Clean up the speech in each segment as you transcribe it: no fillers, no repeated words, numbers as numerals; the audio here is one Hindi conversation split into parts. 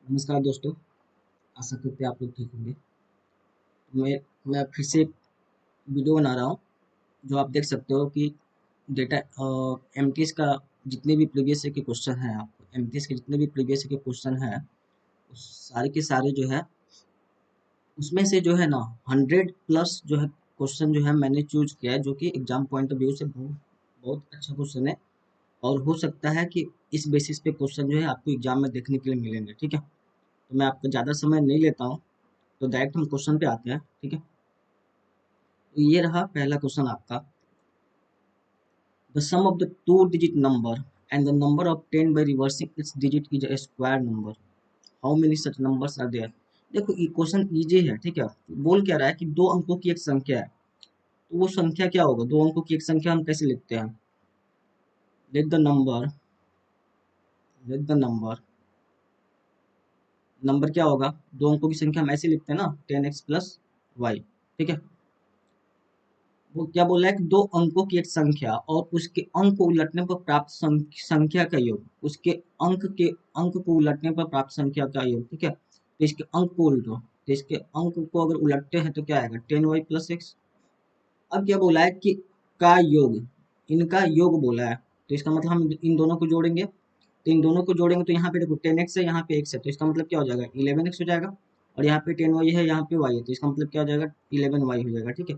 नमस्कार दोस्तों। आशा करते हैं आप लोग ठीक होंगे। मैं फिर से एक वीडियो बना रहा हूँ। जो आप देख सकते हो कि डेटा एमटीएस का जितने भी प्रीवियस ईयर के क्वेश्चन हैं, आप एमटीएस के जितने भी प्रीवियस ईयर के क्वेश्चन हैं, उस सारे के सारे जो है उसमें से जो है ना 100+ जो है क्वेश्चन जो है मैंने चूज किया है, जो कि एग्जाम पॉइंट ऑफ व्यू से बहुत बहुत अच्छा क्वेश्चन है। और हो सकता है कि इस बेसिस पे क्वेश्चन जो है आपको एग्जाम में देखने के लिए मिलेंगे। ठीक है, तो मैं आपका ज़्यादा समय नहीं लेता हूँ, तो डायरेक्ट हम क्वेश्चन पे आते हैं। ठीक है, तो ये रहा पहला क्वेश्चन आपका। The sum of the two digit number and the number obtained by reversing its digit is a square number. How many such numbers are there? देखो ये क्वेश्चन इजी है। ठीक है, बोल क्या रहा है कि दो अंकों की एक संख्या है, तो वो संख्या क्या होगा? दो अंकों की एक संख्या हम कैसे लिखते हैं? Late the number late the number number क्या होगा? दो अंकों की संख्या हम ऐसे लिखते हैं ना, 10x+y। ठीक है, वो क्या बोला है कि दो अंकों की एक संख्या और उसके अंक को उलटने पर प्राप्त संख्या का योग, उसके अंक को उलटने पर प्राप्त संख्या का योग। ठीक है, तो इसके अंक को उल्टो, तो इसके अंक को अगर उलटते हैं तो क्या आएगा? 10y+x। अब क्या बोला है कि का योग, इनका योग बोला है, तो इसका मतलब हम इन दोनों को जोड़ेंगे। तो इन दोनों को जोड़ेंगे तो यहाँ पे देखो 10x है, यहाँ पे x है, तो इसका मतलब क्या हो जाएगा? 11x हो जाएगा। और यहाँ पे 10y है, यहाँ पे y है, तो इसका मतलब क्या हो जाएगा? 11y हो जाएगा। ठीक है,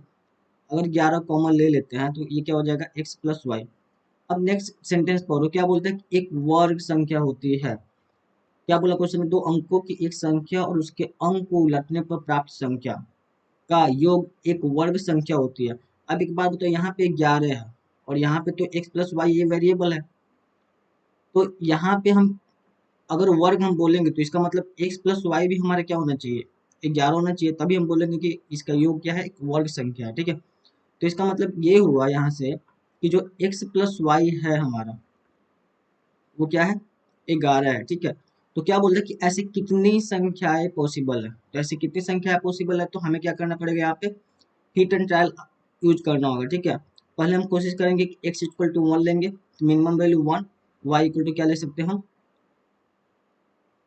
अगर 11 कॉमन ले लेते हैं तो ये क्या हो जाएगा? x+y। अब नेक्स्ट सेंटेंस पढ़ो, क्या बोलते हैं कि एक वर्ग संख्या होती है। क्या बोला क्वेश्चन में? दो अंकों की एक संख्या और उसके अंक को उलटने पर प्राप्त संख्या का योग एक वर्ग संख्या होती है। अब एक बात बताओ, यहाँ पे 11 है और यहाँ पे तो x+y ये वेरिएबल है, तो यहाँ पे हम अगर वर्ग हम बोलेंगे तो इसका मतलब x+y भी हमारा क्या होना चाहिए? 11 होना चाहिए, तभी हम बोलेंगे कि इसका योग क्या है? एक वर्ग संख्या है। ठीक है, तो इसका मतलब ये हुआ यहाँ से कि जो x+y है हमारा, वो क्या है? 11 है। ठीक है, तो क्या बोल रहे हैं कि ऐसी कितनी संख्याएं पॉसिबल है? तो ऐसी कितनी संख्याएं पॉसिबल है, तो हमें क्या करना पड़ेगा? यहाँ पे हिट एंड ट्रायल यूज करना होगा। ठीक है, पहले हम कोशिश करेंगे कि x=1 लेंगे, तो मिनिमम वैल्यू 1, y= क्या ले सकते हैं हम?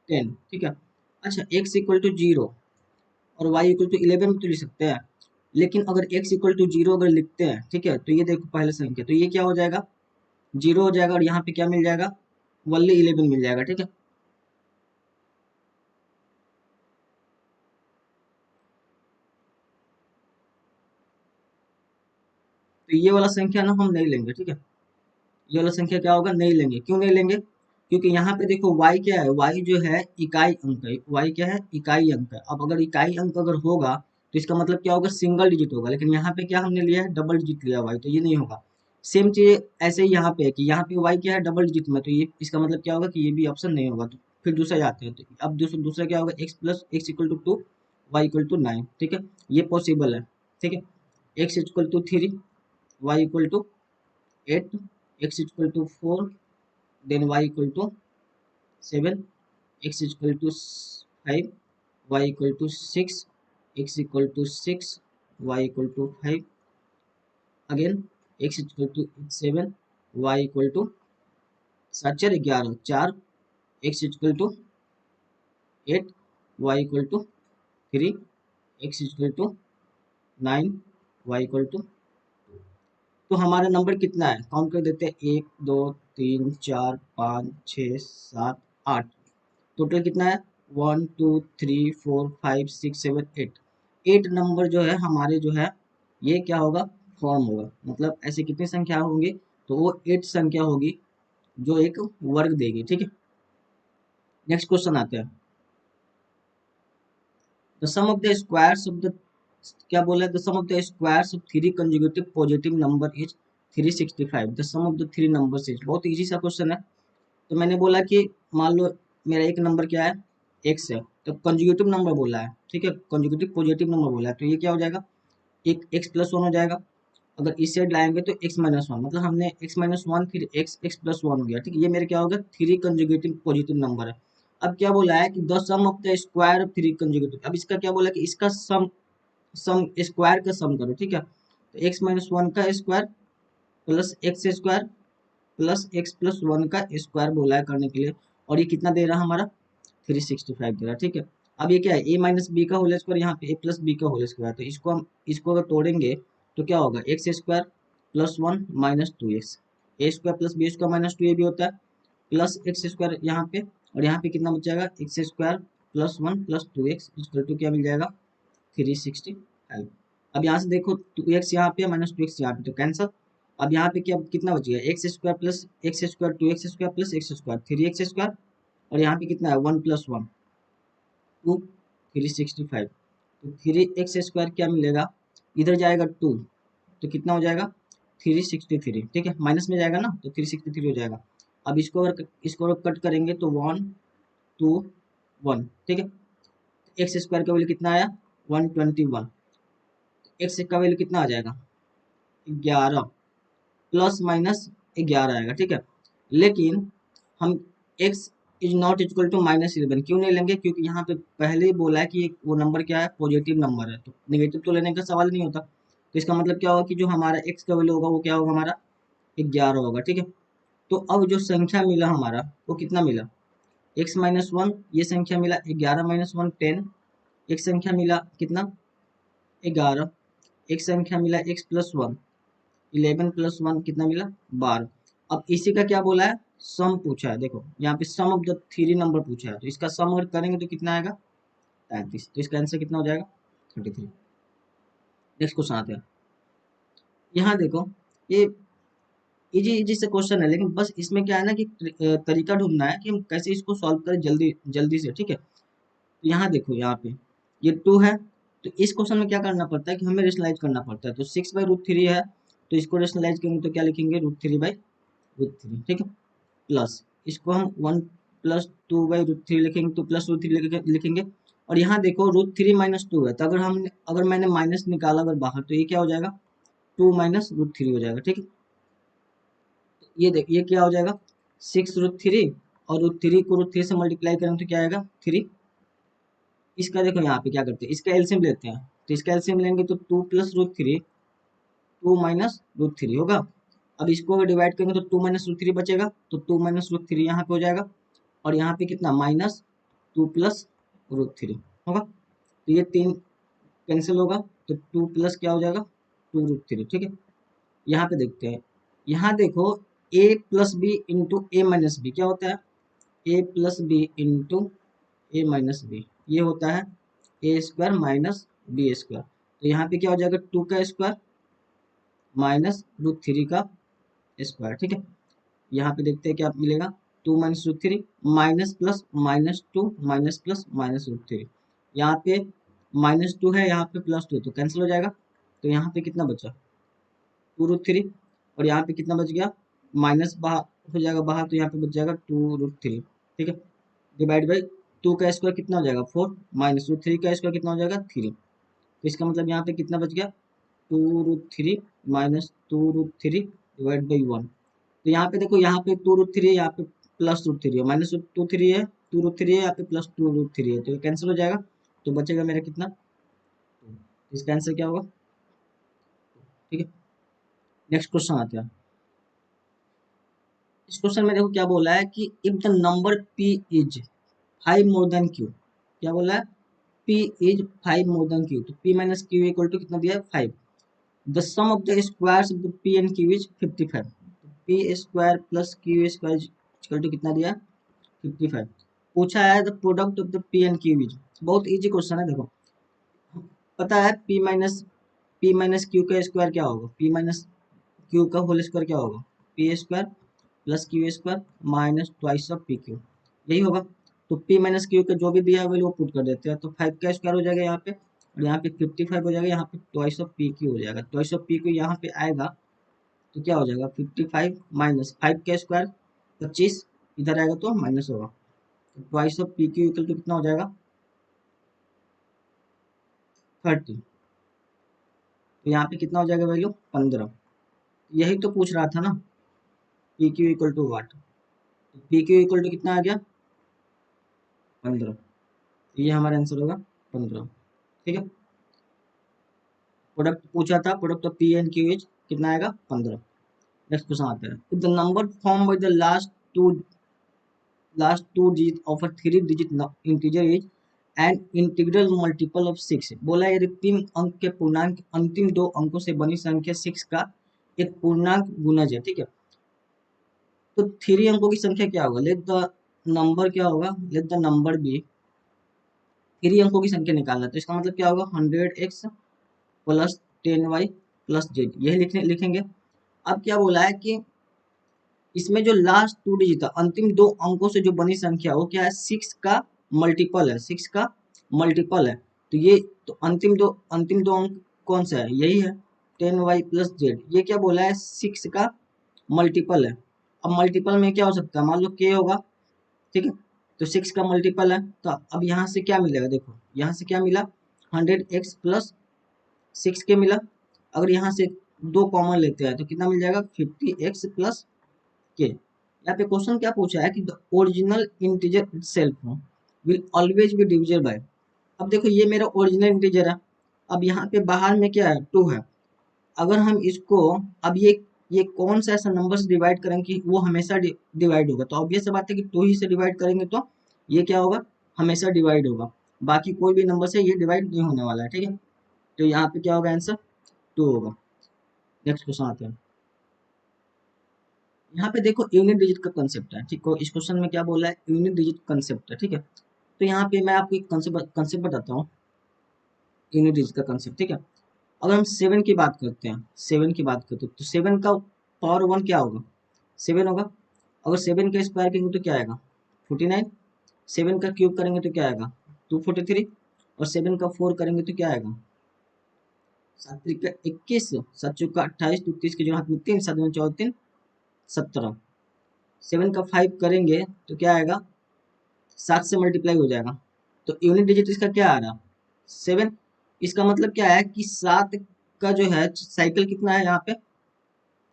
10। ठीक है, अच्छा x=0 और y=11 भी तो लिख सकते हैं। लेकिन अगर x=0 अगर लिखते हैं, ठीक है, तो ये देखो पहले संख्या, तो ये क्या हो जाएगा? 0 हो जाएगा और यहाँ पे क्या मिल जाएगा? वनली 11 मिल जाएगा। ठीक है, तो ये वाला संख्या ना हम नहीं लेंगे। ठीक है, ये वाला संख्या क्या होगा? नहीं लेंगे। क्यों नहीं लेंगे? क्योंकि यहाँ पे देखो y क्या है? y जो है इकाई अंक है। y क्या है? इकाई अंक है। अब अगर इकाई अंक अगर होगा तो इसका मतलब क्या होगा? सिंगल डिजिट होगा। लेकिन यहाँ पे क्या हमने लिया है? डबल डिजिट लिया y, तो ये नहीं होगा। सेम चीज ऐसे ही यहाँ पे है कि यहाँ पे y क्या है? डबल डिजिट में, तो ये इसका मतलब क्या होगा? कि ये भी ऑप्शन नहीं होगा। तो फिर दूसरा जाते हैं, तो अब दूसरा क्या होगा? x+x=2, y=9। ठीक है, ये पॉसिबल है। ठीक है, x=3, y=8, x=4, then y=7, x=5, y=6, x=6, y=5, again x=7, y=7 4 11 4, x=8, y=3, x=9, y=2। तो हमारा नंबर कितना है? काउंट कर देते हैं, 1 2 3 4 5 6 7 8। टोटल कितना है? 1 2 3 4 5 6 7 8। 8 नंबर जो है हमारे जो है ये क्या होगा? फॉर्म होगा। मतलब ऐसी कितनी संख्या होंगी? तो वो 8 संख्या होगी जो एक वर्ग देगी। ठीक है, नेक्स्ट क्वेश्चन आते हैं। The sum of the squares of the, क्या बोला है? The sum of the squares of three conjugative positive number is 365। The sum of the three numbers is, बहुत इजी सा क्वेश्चन है। तो मैंने बोला कि मान लो मेरा एक नंबर क्या है? x है, तो कंजुगेटिव नंबर बोला है। ठीक है, कंजुगेटिव पॉजिटिव नंबर बोला है, तो ये क्या हो जाएगा? एक x+1 हो जाएगा। अगर इस साइड लाएंगे तो x-1, मतलब हमने x-1 फिर x+1 हो गया। ठीक है, ये मेरे क्या होगा? थ्री कंजुगेटिव पॉजिटिव नंबर है। अब क्या बोला है कि the sum of the square of three conjugative. अब इसका क्या बोला है कि इसका सम सम स्क्वायर का सम करो। ठीक है, तो x-1 का square plus x square plus x+1 का स्क्वायर बोला है करने के लिए। और ये कितना दे रहा है हमारा? 365 दे रहा है, ठीक है। अब ये क्या है, a माइनस बी का होल स्क्वायर, यहाँ पे a प्लस बी का होल स्क्वायर, तो इसको अगर तोड़ेंगे तो क्या होगा, X square plus one minus two X, A square plus B square minus two A भी होता है, प्लस एक्स स्क्वायर यहाँ पे, और यहाँ पे कितना बच जाएगा, x square plus one plus two x equal to क्या मिल जाएगा, 365। अब यहाँ से देखो, टू एक्स यहाँ पे माइनस टू एक्स यहाँ पे, तो कैंसल। अब यहाँ पे क्या कितना बच गया, x square plus x square two x square plus x square three x square, और यहाँ पे कितना है, वन प्लस वन टू, 365। तो थ्री एक्स स्क्वायर क्या मिलेगा, इधर जाएगा टू, तो कितना हो जाएगा, 363, ठीक है, माइनस में जाएगा ना तो 363 हो जाएगा। अब इसको अगर कट करेंगे तो वन टू वन, ठीक है। एक्स स्क्वायर का वैल्यू कितना आया, 121, एक्स का वैल्यू कितना आ जाएगा, 11, प्लस माइनस 11 आएगा, ठीक है। लेकिन हम x is not equal to -11 क्यों नहीं लेंगे, क्योंकि यहाँ पे पहले ही बोला है कि वो नंबर क्या है, पॉजिटिव नंबर है, तो निगेटिव तो लेने का सवाल नहीं होता। तो इसका मतलब क्या होगा कि जो हमारा x का वैल्यू होगा वो क्या होगा, हमारा 11 होगा, ठीक है। तो अब जो संख्या मिला हमारा वो कितना मिला, x माइनस वन, ये संख्या मिला 11 माइनस वन 10, एक संख्या मिला कितना 11, एक संख्या मिला x plus one 11 plus one कितना मिला 12। अब इसी का क्या बोला है, सम पूछा है, देखो यहाँ पे सम ऑफ द थ्री नंबर पूछा है, तो इसका सम अगर करेंगे तो कितना आएगा 33, तो इसका आंसर कितना हो जाएगा 33। नेक्स्ट क्वेश्चन आते हैं, यहाँ देखो ये इजी इजी से क्वेश्चन है, लेकिन बस इसमें क्या है ना कि तरीका ढूंढना है कि हम कैसे इसको सॉल्व करें जल्दी जल्दी से, ठीक है। तो यहाँ देखो, यहाँ पे ये टू है, तो इस क्वेश्चन में क्या करना पड़ता है कि हमें रेशनलाइज करना पड़ता है, तो 6/√3 है, तो इसको रेशनलाइज करेंगे तो क्या लिखेंगे, √3/√3, ठीक है। प्लस इसको हम 1+2/√3 लिखेंगे, तो +√3 लिखेंगे। और यहाँ देखो √3 माइनस टू है, तो अगर मैंने माइनस निकाला अगर बाहर, तो ये क्या हो जाएगा, 2 माइनस √3 हो जाएगा, ठीक है। ये देख, ये क्या हो जाएगा, 6√3, और √3 को √3 से मल्टीप्लाई करेंगे तो क्या आएगा 3। इसका देखो यहाँ पे क्या करते हैं, इसका एलसीएम लेते हैं, तो इसका एलसीएम लेंगे तो 2 प्लस √3 2 माइनस √3 होगा। अब इसको अगर डिवाइड करेंगे तो 2 माइनस √3 बचेगा, तो 2 माइनस √3 यहाँ पे हो जाएगा, और यहाँ पे कितना माइनस 2 प्लस √3 होगा, तो ये तीन कैंसिल होगा, तो 2 प्लस क्या हो जाएगा 2√3, ठीक है। यहाँ पे देखते हैं, यहाँ देखो a plus b into a minus b क्या होता है, a plus b into a minus b, ये होता है a square minus b square, तो यहाँ पे क्या हो जाएगा 2 का स्क्वायर माइनस √3 का स्क्वायर, ठीक है। यहाँ पे देखते हैं क्या मिलेगा, 2 minus √3 minus plus -2 minus plus -√3, यहाँ पे -2 है, यहाँ पे +2 तो कैंसिल हो जाएगा, तो यहाँ पे कितना बचा 2√3, और यहाँ पे कितना बच गया, माइनस बाहर हो जाएगा बाहर, तो यहाँ पे बच जाएगा 2√3, ठीक है। डिवाइड बाई 2 का स्क्वायर कितना हो जाएगा 4, माइनस √3 का स्क्वायर कितना हो जाएगा 3, तो इसका मतलब यहाँ पे कितना बच गया 2√3 माइनस 2√3 डिवाइड बाई 1। तो यहाँ पे देखो, यहाँ पे 2√3 है, यहाँ पे +√3 है, -2√3 है, 2√3 है, यहाँ पे +2√3 है, तो ये कैंसिल हो जाएगा, तो बचेगा मेरा कितना, इसका आंसर क्या होगा, ठीक है। नेक्स्ट क्वेश्चन आते हैं, इस क्वेश्चन में देखो क्या बोला है कि if the number p is 5 more than q, क्या बोला है, p is 5 more than q, तो p minus q equal to कितना दिया है 5, the sum of the squares of the p and q is 55, p square plus q square equal to कितना दिया है 55। पूछा है the product of the p and q is, बहुत इजी क्वेश्चन है, देखो पता है p माइनस q का स्क्वायर क्या होगा, p माइनस q का होल स्क्वायर क्या होगा, p square plus Q square minus twice of p Q, यही होगा। तो p माइनस क्यू का जो भी दिया है वो पुट कर देते हैं, तो 5 का स्क्वायर हो जाएगा यहाँ पे, और यहाँ पे 55 हो जाएगा, यहाँ पे ट्वाइस ऑफ पी क्यू हो जाएगा, ट्वाइस ऑफ पी क्यू यहाँ पे आएगा, तो क्या हो जाएगा 55 माइनस 5 का स्क्वायर 25, इधर आएगा तो माइनस होगा, तो twice of p q equal to कितना हो जाएगा 30, तो यहाँ पे कितना हो जाएगा वैल्यू 15, यही तो पूछ रहा था ना, p q equal to what, p q equal to कितना आ गया 15, तो ये हमारा आंसर होगा 15, ठीक है। प्रोडक्ट पूछा था, product of p and q is कितना आएगा 15। नेक्स्ट क्वेश्चन आता है, if the number form by the last two last two digit of a three digit integer is an integral multiple of six. बोला यदि तीन अंक के पूर्णांक अंतिम दो अंकों से बनी संख्या सिक्स का एक पूर्णांक गुणज है, ठीक है। तो थ्री अंकों की संख्या क्या होगा, लेट द नंबर क्या होगा, let the number be, three अंकों की संख्या निकालना, तो इसका मतलब क्या होगा 100x plus 10y plus Z, यही लिखेंगे। अब क्या बोला है कि इसमें जो लास्ट टू डिजिट है अंतिम दो अंकों से जो बनी संख्या वो क्या है, सिक्स का मल्टीपल है, सिक्स का मल्टीपल है। तो ये तो अंतिम दो अंक कौन सा है, यही है 10y प्लस जेड। ये क्या बोला है, सिक्स का मल्टीपल है। अब मल्टीपल में क्या हो सकता है, मान लो k होगा, ठीक है। तो सिक्स का मल्टीपल है, तो अब यहाँ से क्या मिलेगा, देखो यहाँ से क्या मिला 100x प्लस सिक्स के मिला। अगर यहाँ से दो कॉमन लेते हैं तो कितना मिल जाएगा 50x प्लस के। यहाँ पे क्वेश्चन क्या पूछा है कि the original integer itself will always be divisible by. अब देखो ये मेरा ओरिजिनल इंटीजर है, अब यहाँ पे बाहर में क्या है 2 है। अगर हम इसको अब ये कौन सा ऐसा नंबर से डिवाइड करेंगे कि वो हमेशा डिवाइड होगा, तो ऑब्वियस बात है कि 2 ही से डिवाइड करेंगे तो ये क्या होगा, हमेशा डिवाइड होगा। बाकी कोई भी नंबर से ये डिवाइड नहीं होने वाला है, ठीक है। तो यहाँ पे क्या होगा आंसर 2 होगा। नेक्स्ट क्वेश्चन आते हैं। यहाँ पे देखो यूनिट डिजिट का कंसेप्ट है, ठीक है। इस क्वेश्चन में क्या बोला है, यूनिट डिजिट कंसेप्ट है, ठीक है। तो यहाँ पे मैं आपको एक कंसेप्ट बताता हूँ, यूनिट डिजिट का कंसेप्ट, ठीक है। अगर हम सेवन की बात करते हैं, सेवन की बात करते हैं तो सेवन का पावर वन क्या होगा, सेवन होगा। अगर सेवन का स्क्वायर करेंगे तो क्या आएगा 49, सेवन का क्यूब करेंगे तो क्या आएगा 243, और सेवन का फोर करेंगे तो क्या आएगा, सात त्रिक 21, सात चौका 28, 31 के जो हाथ में तीन, सात में 14, 17। सेवन का फाइव करेंगे तो क्या आएगा, सात से मल्टीप्लाई हो जाएगा। तो यूनिट डिजिट इसका क्या आ रहा, सेवन। इसका मतलब क्या है कि सात का जो है साइकिल कितना है, यहाँ पे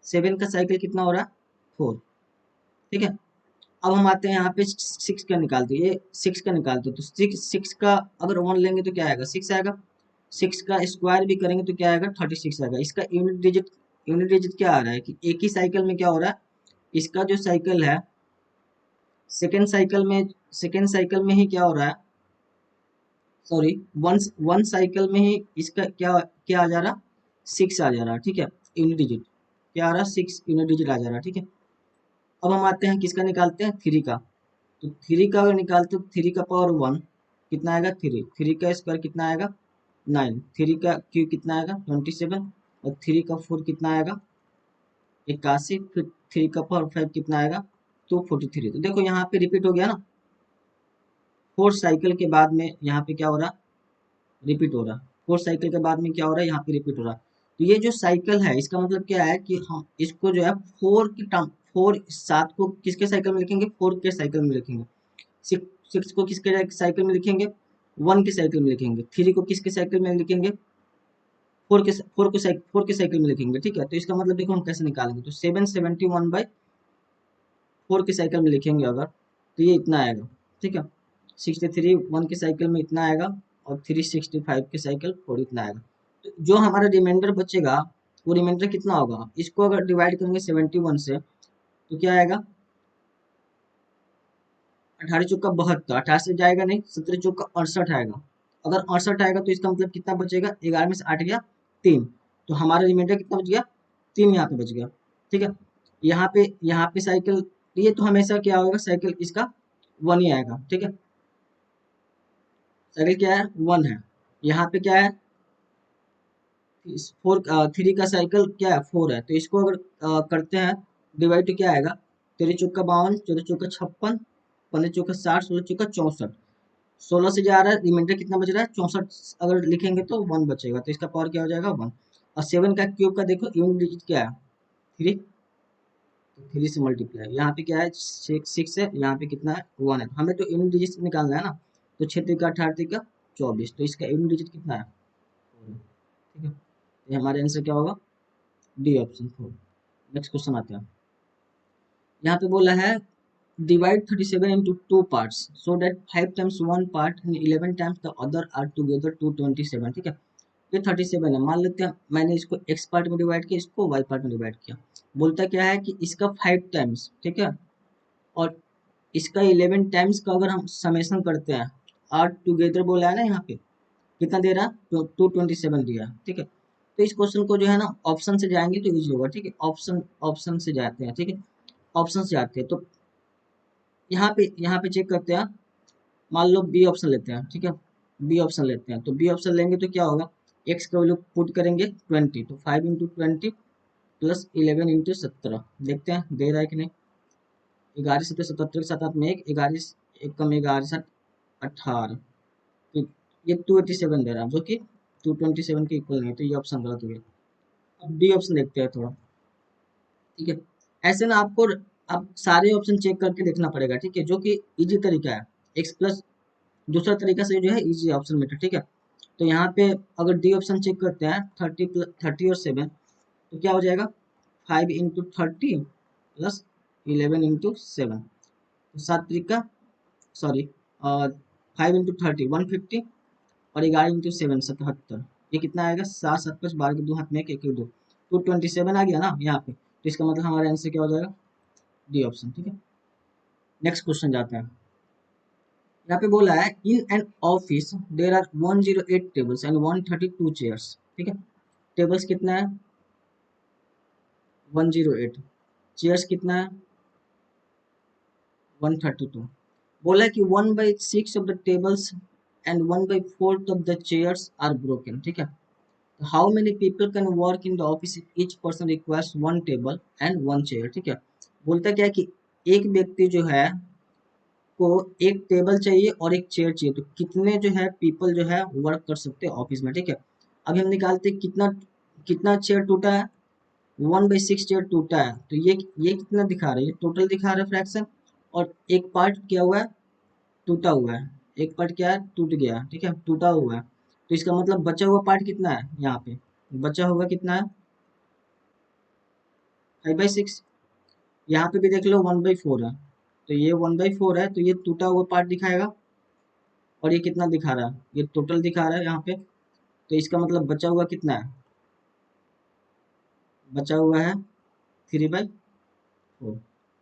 सेवन का साइकिल कितना हो रहा है 4, ठीक है। अब हम आते हैं यहाँ पे सिक्स का निकालते हैं, ये सिक्स का निकालते हैं तो सिक्स सिक्स का अगर वन लेंगे तो क्या आएगा सिक्स आएगा। सिक्स का स्क्वायर भी करेंगे तो क्या आएगा 36 आएगा। इसका यूनिट डिजिट क्या आ रहा है कि एक ही साइकिल में क्या हो रहा है, इसका जो साइकिल है सेकेंड साइकिल में ही क्या हो रहा है, सॉरी वन वन साइकिल में ही इसका क्या क्या आ जा रहा, सिक्स आ जा रहा, ठीक है। यूनिट डिजिट क्या आ रहा, सिक्स यूनिट डिजिट आ जा रहा, ठीक है। अब हम आते हैं किसका निकालते हैं, थ्री का। तो थ्री का अगर निकालते हो थ्री का पावर वन कितना आएगा थ्री, थ्री का स्क्वायर कितना आएगा 9, थ्री का क्यूब कितना आएगा 27, और थ्री का फोर कितना आएगा 81, फिर थ्री का पावर फाइव कितना आएगा 243। तो देखो यहाँ पे रिपीट हो गया ना, फोर्थ साइकिल के बाद में यहाँ पे क्या हो रहा, रिपीट हो रहा। फोर्थ साइकिल के बाद में क्या हो रहा है, यहाँ पे रिपीट हो रहा। तो ये जो साइकिल है इसका मतलब क्या है कि हम इसको जो है फोर की टर्म, फोर सात को किसके साइकिल में लिखेंगे, फोर के साइकिल में लिखेंगे। सिक्स को किसके साइकिल में लिखेंगे, वन के साइकिल में लिखेंगे। थ्री को किसके साइकिल में लिखेंगे, फोर के साइकिल में लिखेंगे, ठीक है। तो इसका मतलब देखो हम कैसे निकालेंगे, तो 771/4 के साइकिल में लिखेंगे अगर, तो ये इतना आएगा, ठीक है। 63 वन के साइकिल में इतना आएगा, और 365 के साइकिल फोर इतना आएगा। तो जो हमारा रिमाइंडर बचेगा वो रिमाइंडर कितना होगा, इसको अगर डिवाइड करेंगे 71 से तो क्या आएगा, 18 चौका 72, 28 से जाएगा नहीं, 17 चौका 68 आएगा। अगर 68 आएगा तो इसका मतलब कितना बचेगा, 11 में से 8 गया 3, तो हमारा रिमाइंडर कितना बच गया 3 यहाँ पे बच गया, ठीक है। यहाँ पे साइकिल, ये तो हमेशा क्या होगा साइकिल इसका वन ही आएगा, ठीक है। साइकिल क्या है वन है। यहाँ पे क्या है फोर, थ्री का साइकिल क्या है फोर है, तो इसको अगर करते हैं डिवाइड तो क्या आएगा, 13 चौका 52, 14 चौका 56, 15 चौका 60, 16 चौका 64, 16 से जा रहा है, रिमाइंडर कितना बच रहा है 64, अगर लिखेंगे तो वन बचेगा, तो इसका पावर क्या हो जाएगा वन। और सेवन का क्यूब का देखो यूनिट डिजिट क्या है थ्री, तो थ्री से मल्टीप्लाई, यहाँ पे क्या है सिक्स है, यहाँ पे कितना है वन है, हमें तो यूनिट डिजिट निकालना है ना। तो 6 3 का 18 3 का 24, तो इसका यूनिट डिजिट कितना है 4 है, ठीक है। ये हमारा आंसर क्या होगा, डी ऑप्शन 4। नेक्स्ट क्वेश्चन आते हैं। यहाँ पे बोला है divide 37 into two parts so that 5 times one part and 11 times the other are together 227, ठीक है। ये 37 है, मान लेते हैं मैंने इसको x पार्ट में डिवाइड किया, इसको y पार्ट में डिवाइड किया। बोलता क्या है कि इसका 5 टाइम्स, ठीक है, और इसका 11 टाइम्स का अगर हम समेशन करते हैं, आर टुगेदर बोला है ना यहाँ पे, कितना दे रहा है, 227 दिया है, ठीक है। तो इस क्वेश्चन को जो है ना ऑप्शन से जाएंगे तो इजी होगा, ठीक है। ऑप्शन ऑप्शन से जाते हैं, ठीक है। ऑप्शन से जाते हैं तो यहाँ पे चेक करते हैं। मान लो बी ऑप्शन लेते हैं, ठीक है। बी ऑप्शन लेते हैं, तो बी ऑप्शन लेंगे तो क्या होगा, एक्स का वैल्यू पुट करेंगे 20, तो 5 × 20 प्लस 11 × 17, देखते हैं दे रहा है कि नहीं। 11 × 77 के साथ आप में एक 11 × 1 = 18, तो ये 287 दे रहा है, जो कि 227 के इक्वल नहीं है, तो ये ऑप्शन गलत हो गया। अब डी ऑप्शन देखते हैं थोड़ा, ठीक है। ऐसे ना आपको अब सारे ऑप्शन चेक करके देखना पड़ेगा, ठीक है, जो कि इजी तरीका है। एक्स प्लस दूसरा तरीका से जो है इजी ऑप्शन मेथड, ठीक है। तो यहाँ पे अगर डी ऑप्शन चेक करते हैं 30 और 7, तो क्या हो जाएगा, 5 × 30 प्लस 11 × 7, तो 7 सॉरी 5 × 30 150 और 11 × 7 77, ये कितना आएगा, 7 7 5 12 के 2 हाथ में एक एक दो, 227 आ गया ना यहाँ पे। तो इसका मतलब हमारा आंसर क्या हो जाएगा, डी ऑप्शन, ठीक है। नेक्स्ट क्वेश्चन जाते हैं। यहाँ पे बोला है in an office there are 108 tables and 132 chairs, ठीक है। टेबल्स कितना है, 108, चेयर्स कितना है, 132। बोला है कि 1/6 of the tables and 1/4 of the chairs are broken, ठीक है। How many people can work in the office, each person requires 1 table and 1 chair, ठीक है। बोलता क्या है कि एक व्यक्ति जो है को एक टेबल चाहिए और एक चेयर चाहिए, तो कितने जो है पीपल जो है वर्क कर सकते हैं ऑफिस में, ठीक है। अभी हम निकालते हैं कितना कितना चेयर टूटा है, 1/6 चेयर टूटा है, तो ये कितना दिखा रहा है, ये टोटल दिखा रहा है फ्रैक्शन, और एक पार्ट क्या हुआ है, टूटा हुआ है, एक पार्ट क्या है, टूट गया, ठीक है, टूटा हुआ है। तो इसका मतलब बचा हुआ पार्ट कितना है, यहाँ पे बचा हुआ कितना है, 5/6। यहाँ पे भी देख लो 1/4 है, तो ये 1/4 है, तो ये टूटा हुआ पार्ट दिखाएगा, और ये कितना दिखा रहा है, ये टोटल दिखा रहा है यहाँ पे। तो इसका मतलब बचा हुआ कितना है, बचा हुआ है 3/4,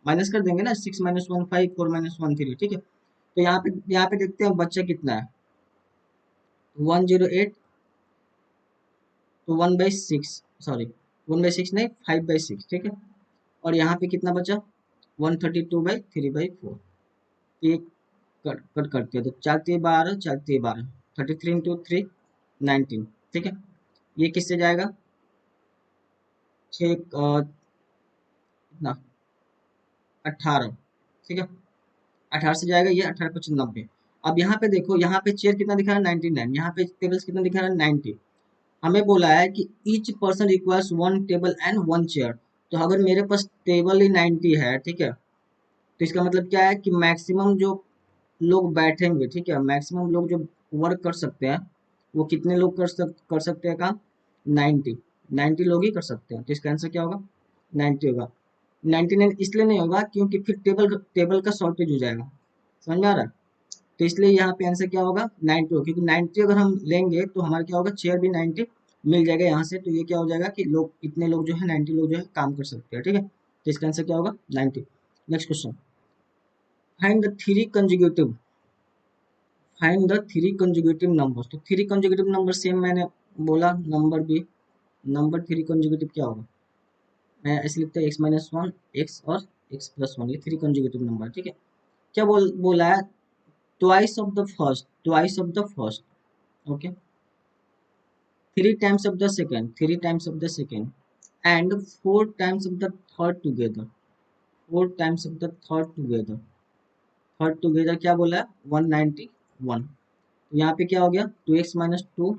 माइनस कर देंगे ना, 6 - 1 5, 4 - 1 3, ठीक है। तो यहाँ पे देखते हैं बच्चा कितना है, 108, तो 1/6 सॉरी 1/6 नहीं 5/6, ठीक है। और यहाँ पे कितना बचा, 132/3/4, ये कट कट करते हैं, तो 4 × 3 = 12, 4 × 3 = 12, 33 × 3 = 19, ठीक है। ये किससे जाएगा, 6 कितना 18, ठीक है, 18 से जाएगा, ये 18 × 5 = 90। अब यहाँ पे देखो, यहाँ पे चेयर कितना दिखा रहा है, 99, यहाँ पे टेबल्स कितना दिखा रहा है, 90। हमें बोला है कि each person requires 1 table and 1 chair, तो अगर मेरे पास टेबल ही 90 है, ठीक है, तो इसका मतलब क्या है कि मैक्सिमम जो लोग बैठेंगे, ठीक है, मैक्सिमम लोग जो वर्क कर सकते हैं, वो कितने लोग कर सकते हैं काम, 90, 90 लोग ही कर सकते हैं, तो इसका आंसर क्या होगा, 90 होगा। 99 इसलिए नहीं होगा क्योंकि फिर टेबल का शॉर्टेज हो जाएगा, समझ में आ रहा है। तो इसलिए यहाँ पे आंसर क्या होगा, 90 होगा, क्योंकि 90 अगर हम लेंगे तो हमारा क्या होगा, चेयर भी 90 मिल जाएगा यहाँ से, तो ये क्या हो जाएगा कि लोग इतने लोग जो है 90 लोग जो है काम कर सकते हैं, ठीक है। तो इसका आंसर क्या होगा, 90। Next question, find the three conjugative find the three conjugative numbers, तो थ्री कंजुगेटिव नंबर सेम मैंने बोला, नंबर भी, नंबर थ्री कंजुगेटिव क्या होगा, मैं ऐसे लिखता है x - 1 x और x+1, ये थ्री कंजुगेटिव नंबर, ठीक है। क्या बोला है, twice of the first, twice of the first, okay, 3 times of the second, 3 times of the second, and 4 times of the third together, 4 times of the third together, third together क्या बोला है, 191। तो यहाँ पे क्या हो गया, 2x - 2,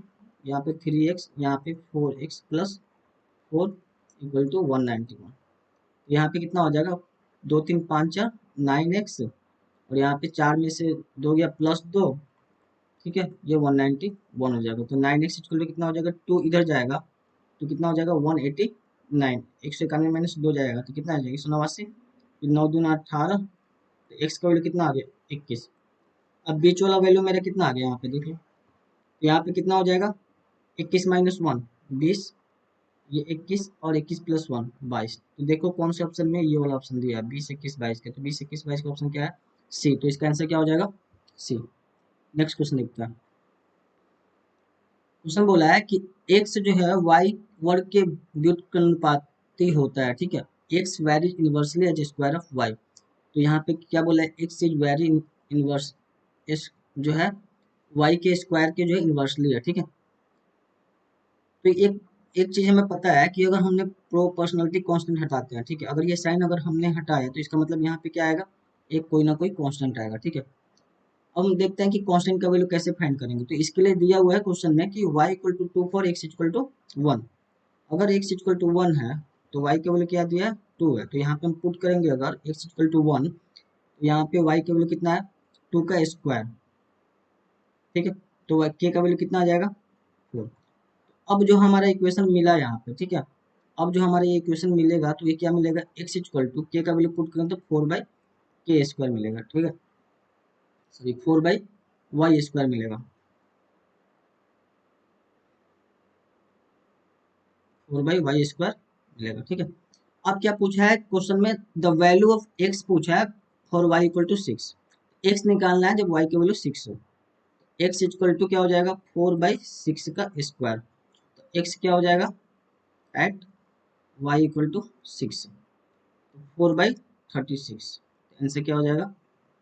यहाँ पे 3x, यहाँ पे 4x+4 = 191। यहाँ पे कितना हो जाएगा, 2 3 5 4 9x, और यहाँ पे 4 में से 2 गया +2, ठीक है, ये 191 हो जाएगा। तो 9x कितना हो जाएगा, 2 इधर जाएगा, तो कितना हो जाएगा, 189, 191 - 2 जाएगा, तो कितना आ जाएगा, 189, 9 दूना 18, तो एक्स का वैल्यू कितना आ गया, 21। अब बीच वाला वैल्यू मेरा कितना आ गया, यहाँ पे देखिए, तो यहाँ पे कितना हो जाएगा, 21 - 1 20, ये 21 और 21+1 22। तो देखो कौन से ऑप्शन में ये वाला ऑप्शन दिया है, 20 21 22 का, तो 20 21 22 का ऑप्शन क्या है, सी, तो इसका आंसर क्या हो जाएगा? सी। नेक्स्ट क्वेश्चन देखते हैं। क्वेश्चन बोला है कि एक्स जो है वाई वर्ग के व्युत्क्रमानुपाती होता है, ठीक है। X vary inversely as square of y, तो यहाँ पे क्या बोला है? X is vary inverse, as जो है वाई के स्क्वायर के जो है इनवर्सली है, ठीक है। तो एक एक चीज हमें पता है कि अगर हमने प्रोपोर्शनलिटी कांस्टेंट हटाते हैं, ठीक है, अगर ये साइन अगर हमने हटाया तो इसका मतलब यहाँ पे क्या आएगा? एक कोई ना कोई कांस्टेंट आएगा, ठीक है। अब हम देखते हैं कि कांस्टेंट का वैल्यू कैसे फाइंड करेंगे। तो इसके लिए दिया हुआ है क्वेश्चन में कि y equal to 2 for x equal to 1। अगर x इक्वल टू 1 है तो y का वैल्यू क्या दिया है? 2 है। तो यहाँ पे हम पुट करेंगे अगर x इक्वल टू 1, तो यहाँ पे y का वैल्यू कितना है? 2 का स्क्वायर, ठीक है। तो k का वैल्यू कितना आ जाएगा? 4। अब जो हमारा इक्वेशन मिला यहाँ पे, ठीक है, अब जो हमारा ये इक्वेशन मिलेगा तो ये क्या मिलेगा? x इक्वल टू k का वैल्यू पुट करें तो 4 बाई के स्क्वायर मिलेगा, ठीक है, सॉरी 4 बाई वाई स्क्वायर मिलेगा, 4 बाई वाई स्क्वायर मिलेगा, ठीक है। अब क्या पूछा है क्वेश्चन में? द वैल्यू ऑफ एक्स पूछा है for y equal to 6। X निकालना है जब वाई की वैल्यू 6 हो। एक्स इक्वल टू क्या हो जाएगा? 4 बाई 6 का स्क्वायर। तो एक्स क्या हो जाएगा at y equal to 6? 4 by 36। Answer क्या हो जाएगा?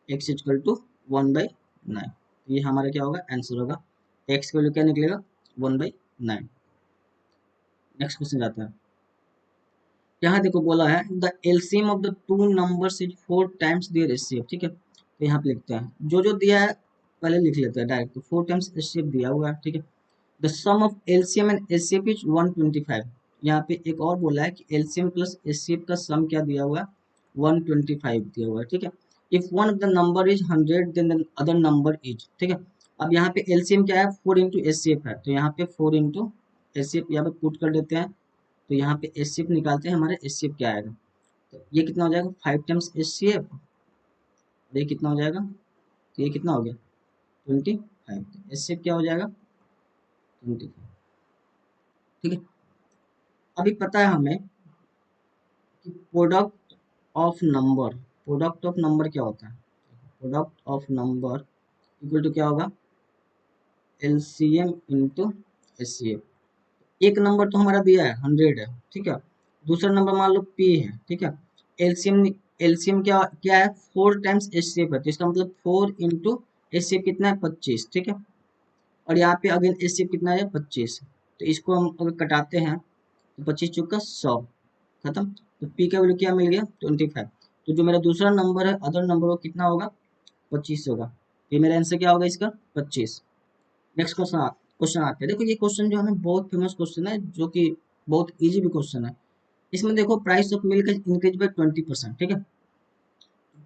X equal to 1 by 9। ये हमारा क्या होगा? आंसर होगा। एक्स की वैल्यू क्या निकलेगा? 1 बाई 9। नेक्स्ट क्वेश्चन जाते हैं। यहाँ देखो बोला है the LCM of the two numbers is 4 times their HCF, ठीक है। तो यहाँ पे लिखते हैं जो जो दिया है पहले लिख लेते हैं डायरेक्ट। तो 4 टाइम्स एचसीएफ दिया हुआ है, ठीक है। The sum of LCM and HCF is 125। यहाँ पे एक और बोला है कि एलसीएम प्लस एचसीएफ का सम क्या दिया हुआ है? 125 दिया हुआ है, ठीक है। If one of the number is 100 then the other number is, ठीक है। अब यहाँ पे एलसीएम क्या है? 4 इंटू एचसीएफ है, तो यहाँ पे 4 इंटू एचसीएफ यहाँ पे पुट कर देते हैं। तो यहाँ पे एचसीएफ निकालते हैं, हमारा एचसीएफ क्या आएगा? तो ये कितना हो जाएगा? 5 टाइम्स एचसीएफ। ये कितना हो जाएगा? तो ये कितना हो गया? 25। एचसीएफ क्या हो जाएगा? 25, ठीक है। अभी पता है हमें कि प्रोडक्ट ऑफ नंबर क्या होता है? Product of number equal to क्या होगा? LCM into HCF. एक नंबर तो हमारा दिया है 100 है, ठीक है। दूसरा नंबर मान लो पी है, ठीक है। एलसीएम एलसीएम क्या क्या है? 4 टाइम्स एचसीएफ है, तो इसका मतलब 4 इंटू एचसीएफ कितना है? 25, ठीक है। और यहाँ पे अगेन एचसीएफ कितना है? 25। तो इसको हम अगर कटाते हैं तो 25 चौका 100, खत्म। तो पी का वैल्यू क्या मिल गया? 25। तो जो मेरा दूसरा नंबर है अदर नंबर वो कितना होगा? 25 होगा। ये मेरा आंसर क्या होगा इसका? 25। नेक्स्ट क्वेश्चन आते हैं। देखो ये क्वेश्चन जो है ना बहुत फेमस क्वेश्चन है, जो कि बहुत इजी भी क्वेश्चन है। इसमें देखो price of milk increase by 20%, ठीक है।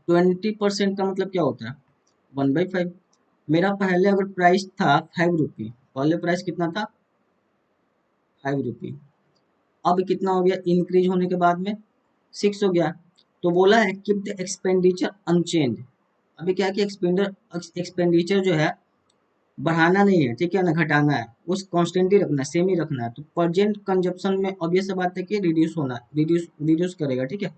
20% का मतलब क्या होता है? 1/5। मेरा पहले अगर प्राइस था 5 रुपी, पहले प्राइस कितना था? 5 रुपी। अब कितना हो गया इंक्रीज होने के बाद में? 6 हो गया। तो बोला है कीप द एक्सपेंडिचर अनचेंज। अभी क्या है कि एक्सपेंडिचर जो है बढ़ाना नहीं है, ठीक है ना, घटाना है, उस कांस्टेंट ही रखना है, सेम ही रखना है। तो प्रेजेंट कंजप्शन में ऑब्वियस सा बात है कि रिड्यूस होना, रिड्यूस करेगा, ठीक है,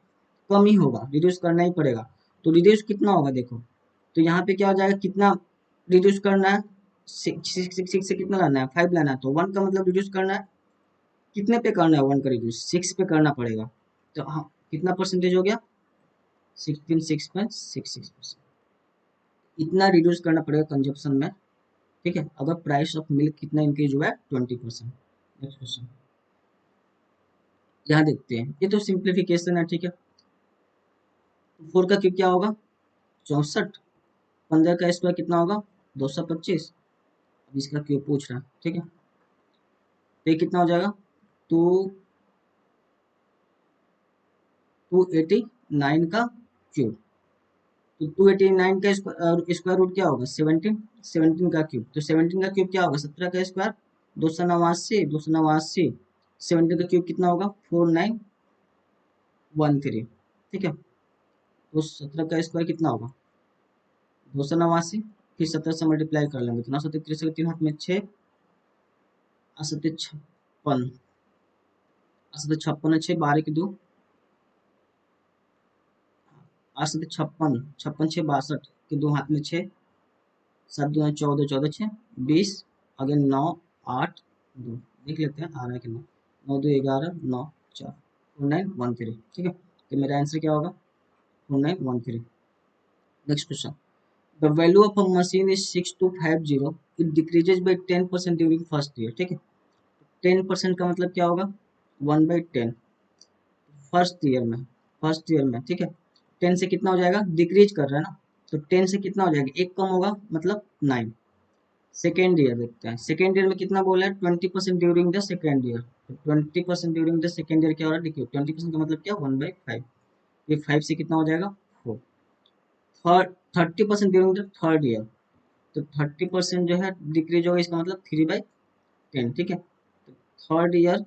कम ही होगा, रिड्यूस करना ही पड़ेगा। तो रिड्यूस कितना होगा देखो, तो यहाँ पे क्या हो जाएगा? कितना रिड्यूस करना है? 6 से कितना लाना है? 5 लाना है। तो 1 का मतलब रिड्यूस करना है, कितने पे करना है 1 का रिड्यूस? 6 पे करना पड़ेगा। तो हाँ कितना परसेंटेज हो गया? 66.66%। इतना रिड्यूस करना पड़ेगा कंजप्शन में, ठीक है, अगर प्राइस ऑफ मिल्क कितना इंक्रीज हुआ है? 20%। नेक्स्ट क्वेश्चन यहाँ देखते हैं, ये तो सिंप्लीफिकेशन है, ठीक है। 4 का क्यूब क्या होगा? 64। 15 का स्क्वायर कितना होगा? 225। अब इसका क्यूब पूछ रहा है, ठीक है। तो ये कितना हो जाएगा? टू 289 का क्यूब। तो 289 का स्क्वायर रूट क्या होगा? 17। 17 का क्यूब, तो 17 का क्यूब क्या होगा? 17 का स्क्वायर 289, 289। 17 का क्यूब कितना होगा? 4913, ठीक है। तो 17 का स्क्वायर कितना होगा? 289। फिर 17 से मल्टीप्लाई कर लेंगे तो 9 सत्तर 3 3 हाथ में 6, 8 56, 8 56 है 6, 12 की 2, 8 7 56, 56 6 62 के 2 हाथ में 6, 7 2 14, 14 6 20, अगेन 9 8 2, देख लेते हैं आ रहा है कि नहीं। 9 2 11 9 4 4913, ठीक है। तो मेरा आंसर क्या होगा 4913। Next question, the value of a machine is 6250, it decreases by 10% during first year, ठीक है। 10% का मतलब क्या होगा 1/10 फर्स्ट ईयर में, ठीक है। 10 से कितना हो जाएगा, डिक्रीज कर रहा है ना, तो 10 से कितना हो जाएगा, एक कम होगा मतलब 9। सेकेंड ईयर देखते हैं, सेकेंड ईयर में कितना बोला है 20% ड्यूरिंग द सेकेंड ईयर, तो 20% ड्यूरिंग द सेकेंड ईयर क्या हो रहा है, देखिए 20% का मतलब क्या 1/5, ये 5 से कितना हो जाएगा 4। Third 30% during the third year, तो 30% जो है डिक्रीज होगा, इसका मतलब 3/10, ठीक है। तो थर्ड ईयर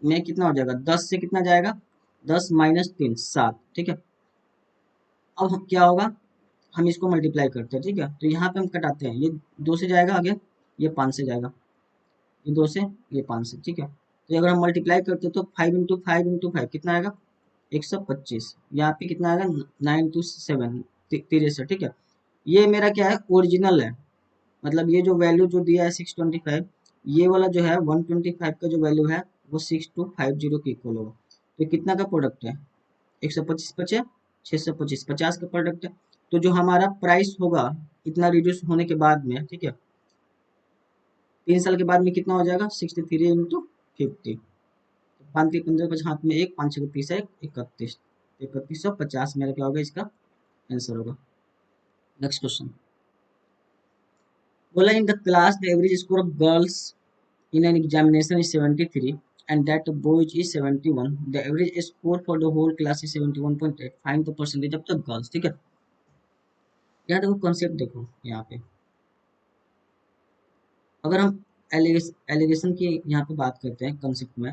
में कितना हो जाएगा, 10 से कितना जाएगा 10 माइनस 3 7, ठीक है। अब क्या होगा, हम इसको मल्टीप्लाई करते हैं, ठीक है। तो यहाँ पे हम कटाते हैं, ये 2 से जाएगा आगे, ये 5 से जाएगा, ये 2 से ये 5 से, ठीक है। तो अगर हम मल्टीप्लाई करते हैं तो 5 इंटू 5 कितना आएगा 125, यहाँ पे कितना आएगा 9 2 7 63, ठीक है। ये मेरा क्या है ओरिजिनल है, मतलब ये जो वैल्यू जो दिया है 625, ये वाला जो है 125 का जो वैल्यू है वो 6250 के इक्वल होगा। तो कितना का प्रोडक्ट है 125 बचे 625, 50 का प्रोडक्ट है। तो जो हमारा प्राइस होगा इतना रिड्यूस होने के बाद में, ठीक है, 3 साल के बाद में कितना हो जाएगा 63 इंटू 50, 5 3 15 5 हाथ में एक 5 6 30 है 31, 3150 मेरा क्या होगा इसका आंसर होगा। नेक्स्ट क्वेश्चन, बोला in the class the average score of girls in an examination is 73 and that the boys is 71, the average score for the whole class is 71.8, find the percentage of the girls, ठीक है। यहाँ देखो कॉन्सेप्ट देखो, यहाँ पे अगर हम एलिगेशन की यहाँ पे बात करते हैं कंसेप्ट में,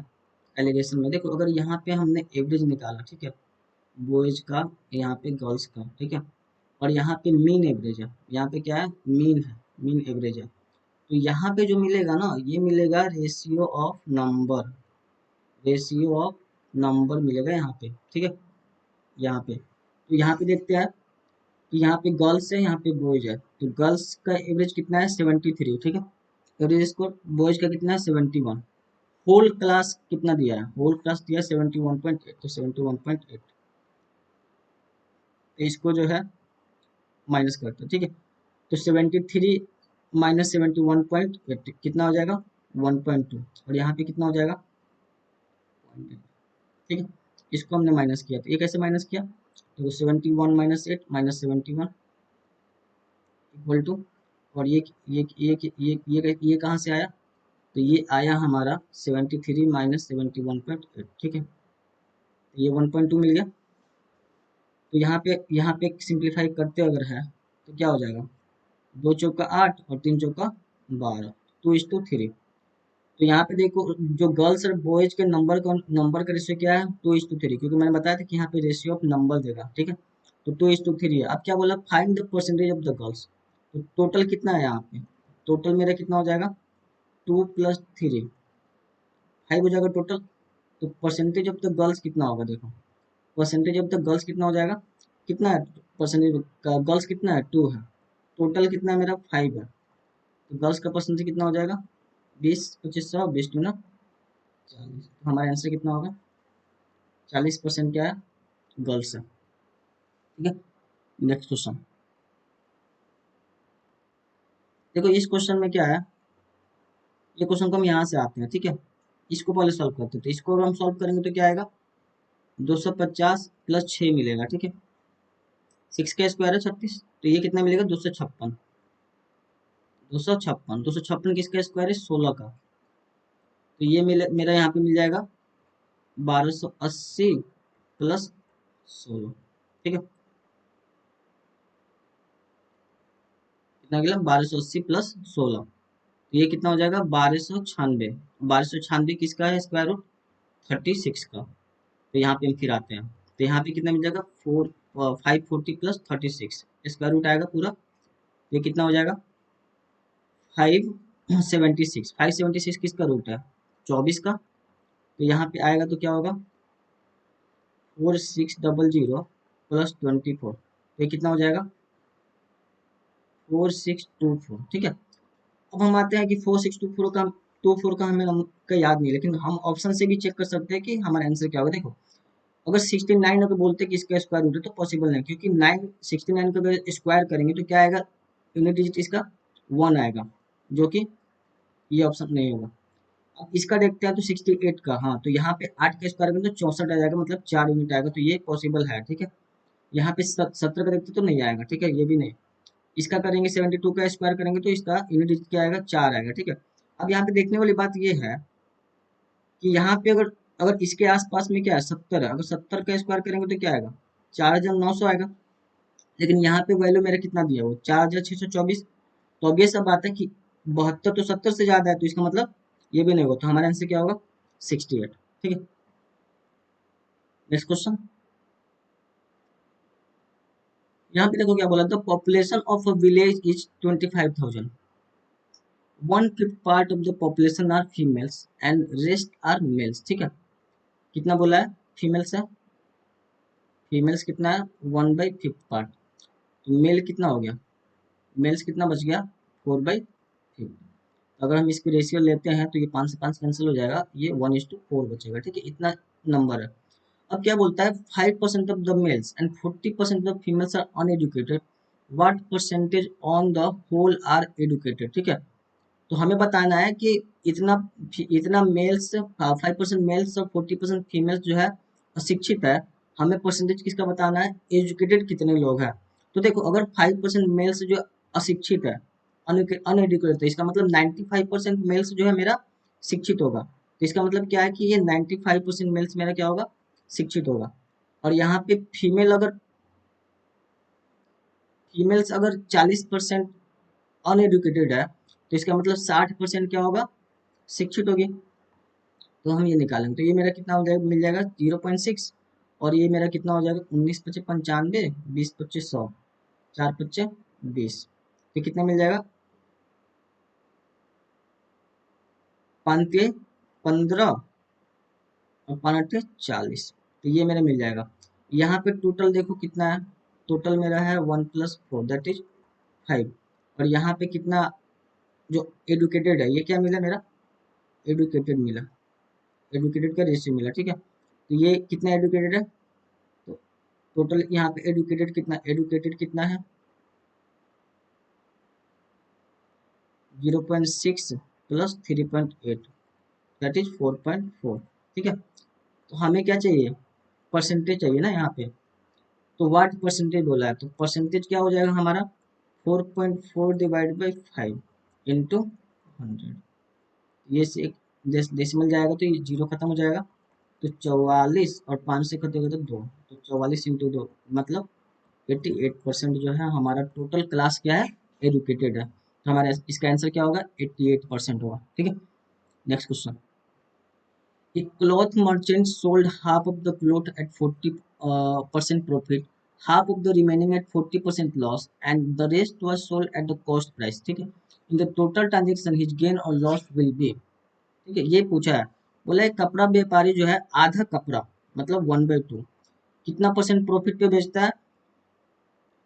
एलिगेशन में देखो अगर यहाँ पे हमने एवरेज निकाला, ठीक है, बॉयज का यहाँ पे गर्ल्स का, ठीक है, और यहाँ पे मीन एवरेज है, यहाँ पे क्या है मीन है, मीन एवरेज है, तो यहाँ पे जो मिलेगा ना ये मिलेगा रेशियो ऑफ नंबर मिलेगा यहाँ पे, ठीक है। यहाँ पे तो यहाँ पे देखते हैं कि यहाँ पे गर्ल्स है यहाँ पे बॉयज है, तो गर्ल्स का एवरेज कितना है 73, ठीक है। एवरेज स्कोर बॉयज का कितना है 71, होल क्लास कितना दिया है, होल क्लास दिया है 71.8, तो 71.8, तो इसको जो है माइनस करते हैं, ठीक है। तो 73 माइनस 71.8 कितना हो जाएगा 1.2, और यहाँ पे कितना हो जाएगा 0.8, ठीक है। इसको हमने माइनस किया, तो ये कैसे माइनस किया, तो 71 माइनस 8 माइनस 71 इक्वल टू, और ये कहाँ से आया, तो ये आया हमारा 73 माइनस 71.8, ठीक है। तो ये 1.2 मिल गया, तो यहाँ पे सिंप्लीफाई करते अगर है तो क्या हो जाएगा 2 चौका 8 और 3 चौका 12, 2:3। तो यहाँ पे देखो जो गर्ल्स और बॉयज के नंबर का रेशियो क्या है 2:3, क्योंकि मैंने बताया था कि यहाँ पे रेशियो ऑफ नंबर देगा, ठीक है। तो 2:3 है। अब क्या बोला find the percentage of the girls, तो टोटल कितना है यहाँ पे, टोटल मेरा कितना हो जाएगा 2 + 3 5 हो जाएगा टोटल। तो परसेंटेज ऑफ द गर्ल्स कितना होगा, देखो परसेंटेज ऑफ द गर्ल्स कितना हो जाएगा, कितना है परसेंटेज गर्ल्स कितना है 2 है, टोटल कितना है मेरा 5 है, तो गर्ल्स का परसेंटेज कितना हो जाएगा 20 25 100 20 2 ना 40, तो हमारा आंसर कितना होगा 40% क्या है गर्ल्स है, ठीक है। नेक्स्ट क्वेश्चन, देखो इस क्वेश्चन में क्या है, ये क्वेश्चन को हम यहाँ से आते हैं, ठीक है। इसको पहले सॉल्व करते हैं, तो इसको अगर हम सॉल्व करेंगे तो क्या आएगा 250 + 6 मिलेगा, ठीक है। 6 का स्क्वायर है 36, तो ये कितना मिलेगा 256, 256 किसका स्क्वायर है 16 का, तो ये मेरा यहाँ पे मिल जाएगा 1280 + 16, ठीक है। कितना मिला 1280 + 16, तो ये कितना हो जाएगा 1296, 1296 किसका है स्क्वायर रूट 36 का, तो यहाँ पे हम फिर आते हैं, तो यहाँ पे कितना मिल जाएगा 540 + 36 स्क्वायर रूट आएगा पूरा, तो ये कितना हो जाएगा 576, 576 किसका रूट है 24 का, तो यहाँ पे आएगा तो क्या होगा 4600 प्लस 24, तो ये कितना हो जाएगा 4624, ठीक है। अब हम आते हैं कि 4624 का 24 का हमें का याद नहीं, लेकिन हम ऑप्शन से भी चेक कर सकते हैं कि हमारा आंसर क्या होगा। देखो अगर 69 अगर बोलते कि इसका स्क्वायर रूट है तो पॉसिबल नहीं, क्योंकि 69 को अगर स्क्वायर करेंगे तो क्या आएगा, यूनिट डिजिट इसका 1 आएगा, जो कि ये ऑप्शन नहीं होगा। अब इसका देखते हैं तो 68 का, हाँ तो यहाँ पे 8 का स्क्वायर करेंगे तो 64 आ जाएगा, मतलब 4 यूनिट आएगा, तो ये पॉसिबल है, ठीक है। यहाँ पे 70 का देखते तो नहीं आएगा, ठीक है, ये भी नहीं। इसका करेंगे 72 का स्क्वायर करेंगे तो इसका यूनिट डिजिट क्या आएगा, 4 आएगा, ठीक है। अब यहाँ पे देखने वाली बात ये है कि यहाँ पे अगर अगर इसके आसपास में क्या है 70 है, अगर 70 का स्क्वायर करेंगे तो क्या आएगा 4900 आएगा, लेकिन यहाँ पे वैल्यू मेरा कितना दिया वो 4624। तो अब ये सब बात है कि 72 तो 70 से ज्यादा है, तो इसका मतलब ये भी नहीं होगा, तो हमारा आंसर क्या होगा 68, ठीक है। नेक्स्ट क्वेश्चन, यहाँ पे देखो क्या बोला था, population of a village is 25,000, 1/5 part of the population are females and rest are males, ठीक है। कितना बोला है, फीमेल्स है, फीमेल्स कितना है 1/5 पार्ट, तो मेल कितना हो गया, मेल्स कितना बच गया 4/5। अगर हम इसकी रेशियो लेते हैं तो ये 5 से 5 कैंसिल हो जाएगा, ये 1:4 बचेगा, ठीक है, इतना नंबर है। अब क्या बोलता है 5% of the males and 40% of females are uneducated, what percentage on the whole are educated, ठीक है। तो हमें बताना है कि इतना इतना मेल्स 5% मेल्स और 40% फीमेल्स जो है अशिक्षित है, हमें परसेंटेज किसका बताना है, एजुकेटेड कितने लोग हैं। तो देखो अगर 5% मेल्स जो अशिक्षित है, अनएडुकेटेड, तो इसका मतलब 95% मेल्स जो है मेरा शिक्षित होगा, तो इसका मतलब क्या है कि ये 95% मेल्स मेरा क्या होगा, शिक्षित होगा। और यहाँ पे फीमेल्स अगर 40% अनएडुकेटेड है, तो इसका मतलब 60% क्या होगा, शिक्षित होगी। तो हम ये निकालेंगे, तो ये मेरा कितना हो जाएगा, मिल जाएगा 0.6, और ये मेरा कितना हो जाएगा 19×5 = 95, 20×25 = 100, 4×5 = 20, तो कितना मिल जाएगा 5×3 = 15 और 5×8 = 40, तो ये मेरा मिल जाएगा। यहाँ पे टोटल देखो कितना है, टोटल मेरा है 1+4 दैट इज 5, और यहाँ पे कितना जो एडुकेटेड है, ये क्या मिला मेरा, एडुकेटेड मिला, एडुकेटेड का रेशियो मिला, ठीक है। तो ये कितना एडुकेटेड है, तो टोटल यहाँ पे एडुकेटेड कितना है 0.6 + 3.8 दैट इज 4.4, ठीक है। तो हमें क्या चाहिए, परसेंटेज चाहिए ना यहाँ पे, तो वाट परसेंटेज बोला है, तो परसेंटेज क्या हो जाएगा हमारा 4.4 डिवाइड बाई 5 इंटू 100, ये से एक डेसिमल जाएगा तो ये 0 खत्म हो जाएगा, तो 44 और 5 से खत्म होगा तो 2, तो 44 × 2 मतलब 88% जो है हमारा टोटल क्लास क्या है, एजुकेटेड है, तो हमारा इसका आंसर क्या होगा 88% होगा, ठीक है। Next question, a cloth merchant sold half of the cloth at 40% profit, half of the remaining at 40% loss, and the rest was sold at the cost price, ठीक है। in the total transaction his gain or loss will be, ठीक है, ये पूछा है। बोला एक कपड़ा व्यापारी जो है आधा कपड़ा मतलब 1/2 कितना परसेंट प्रॉफिट पे बेचता है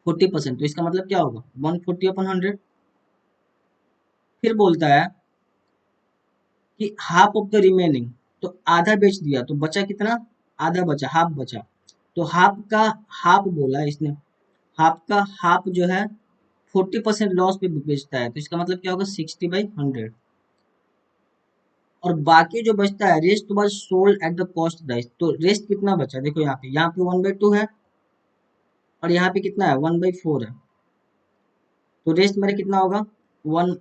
40%, तो इसका मतलब क्या होगा 140/100। फिर बोलता है कि हाफ ऑफ द रिमेनिंग, तो आधा बेच दिया तो बचा कितना, आधा बचा, हाफ बचा, तो हाफ का हाफ बोला है इसने, हाफ का हाफ जो है 40% लॉस पे बेचता है, तो इसका मतलब क्या होगा 60/100, और बाकी जो बचता है rest was sold at the cost price, तो रेस्ट कितना बचा देखो यहाँ पे 1/2 है, और यहाँ पे कितना है 1/4 है, तो रेस्ट मेरा कितना होगा वन,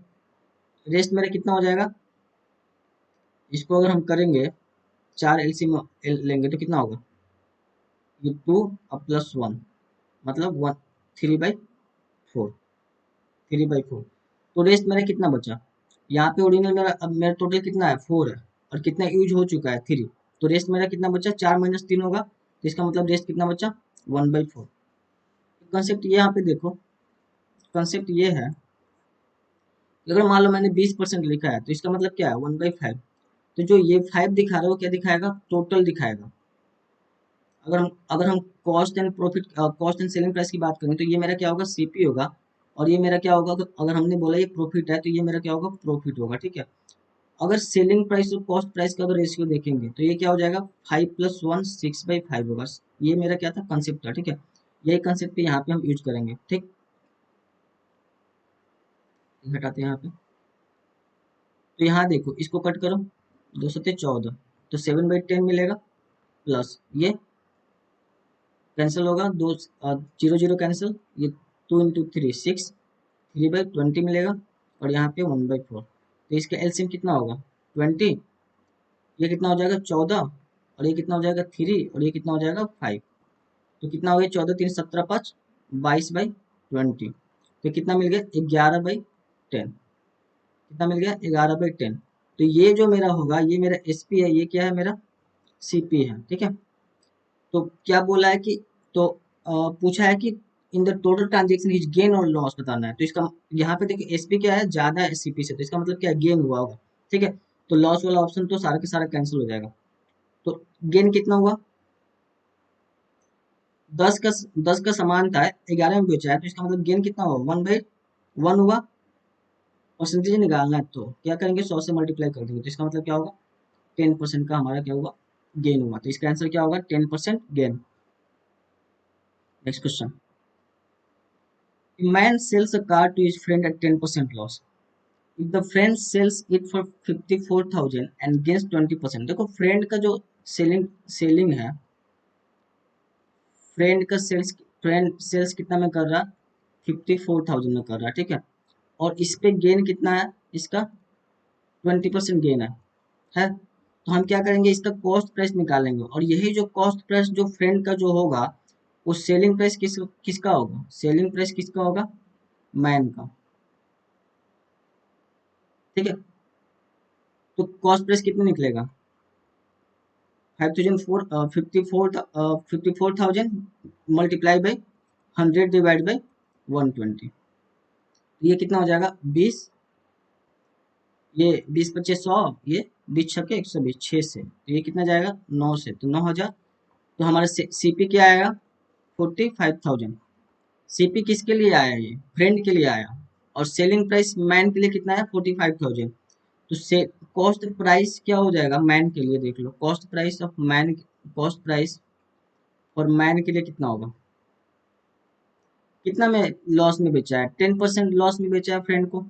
रेस्ट मेरा कितना हो जाएगा, इसको अगर हम करेंगे 4 एलसीएम लेंगे तो कितना होगा, ये 2 और +1 मतलब 3/4, 3/4, तो रेस्ट मेरा कितना बचा, यहाँ पे ओरिजिनल मेरा अब मेरा टोटल कितना है 4 है, और कितना यूज हो चुका है 3, तो रेस्ट मेरा कितना बचा 4 - 3 होगा, तो इसका मतलब रेस्ट कितना बचा 1/4। कंसेप्ट ये यहाँ पे देखो, कंसेप्ट ये है कि अगर मान लो मैंने 20% लिखा है तो इसका मतलब क्या है 1/5, तो जो ये 5 दिखा रहा है वो क्या दिखाएगा, टोटल दिखाएगा। अगर हम कॉस्ट एंड सेलिंग प्राइस की बात करें तो ये मेरा क्या होगा, सीपी होगा। और ये मेरा क्या होगा, अगर हमने बोला ये प्रॉफिट है तो ये मेरा क्या होगा, प्रॉफिट होगा, ठीक है। अगर सेलिंग प्राइस और कॉस्ट प्राइस का अगर रेशियो देखेंगे तो ये क्या हो जाएगा, 5+1 6/5 होगा। ये मेरा क्या था, कंसेप्ट था, ठीक है। यही कंसेप्ट यहाँ पे हम यूज करेंगे, ठीक। घटाते हैं यहाँ पे, तो यहाँ देखो इसको कट करो, 2 से 14, तो 7/10 मिलेगा। प्लस ये कैंसिल होगा, दो 0 0 कैंसिल, ये 2 × 3 6, 3/20 मिलेगा। और यहाँ पे 1/4, तो इसका एलसीएम कितना होगा, 20। ये कितना हो जाएगा, 14। और ये कितना हो जाएगा, 3। और ये कितना हो जाएगा, 5। तो कितना हो गया, 14 × 3 = 17 5, 22/20। तो कितना मिल गया, 11/10। कितना मिल गया, 11/10। तो ये जो मेरा होगा, ये मेरा एसपी है, ये क्या है, मेरा सीपी है, ठीक है। तो क्या बोला है कि, तो पूछा है कि in the total transaction his gain और लॉस बताना है। तो इसका यहाँ पे देखिए एसपी क्या है, ज्यादा है सीपी से, तो इसका मतलब क्या है, गेन हुआ होगा, ठीक है। तो लॉस वाला ऑप्शन तो सारा के सारा कैंसिल हो जाएगा। तो गेन कितना हुआ, 10 का सामान था, 11 में बेचा है, तो इसका मतलब गेन कितना हुआ, 1/1 हुआ। परसेंटेज निकालना है तो क्या करेंगे, 100 से मल्टीप्लाई कर देंगे, तो इसका मतलब क्या होगा, 10% का हमारा क्या हुआ, गेन हुआ। तो इसका आंसर क्या होगा, 10% gain. Next question, man sells a car to his friend at 10% loss. If the friend sells it for 54,000 and gains 20%। देखो फ्रेंड का जो सेलिंग सेलिंग है, फ्रेंड सेल्स कितना में कर रहा, 54,000 में कर रहा, ठीक है। और इस पे गेन कितना है, इसका 20% गेन है। तो हम क्या करेंगे, इसका कॉस्ट प्राइस निकालेंगे, और यही जो कॉस्ट प्राइस जो फ्रेंड का जो होगा, वो सेलिंग प्राइस किसका होगा, सेलिंग प्राइस किसका होगा, मैन का, ठीक है। तो कॉस्ट प्राइस कितना निकलेगा, 54,000 मल्टीप्लाई बाई 100 डिवाइड बाई 120। ये कितना हो जाएगा, 20। ये 20 × 5 = 100, ये 20 × 6 = 120, 6 से, तो ये कितना जाएगा, 9 से, तो 9,000। तो हमारा सीपी क्या आएगा, 45,000। सीपी किसके लिए आया, ये फ्रेंड के लिए आया। और सेलिंग प्राइस मैन के लिए कितना है, 45,000। तो से कॉस्ट प्राइस क्या हो जाएगा, मैन के लिए देख लो, cost price of man, cost price और मैन के लिए कितना होगा, कितना में लॉस में बेचा है, 10% लॉस में बेचा है फ्रेंड को।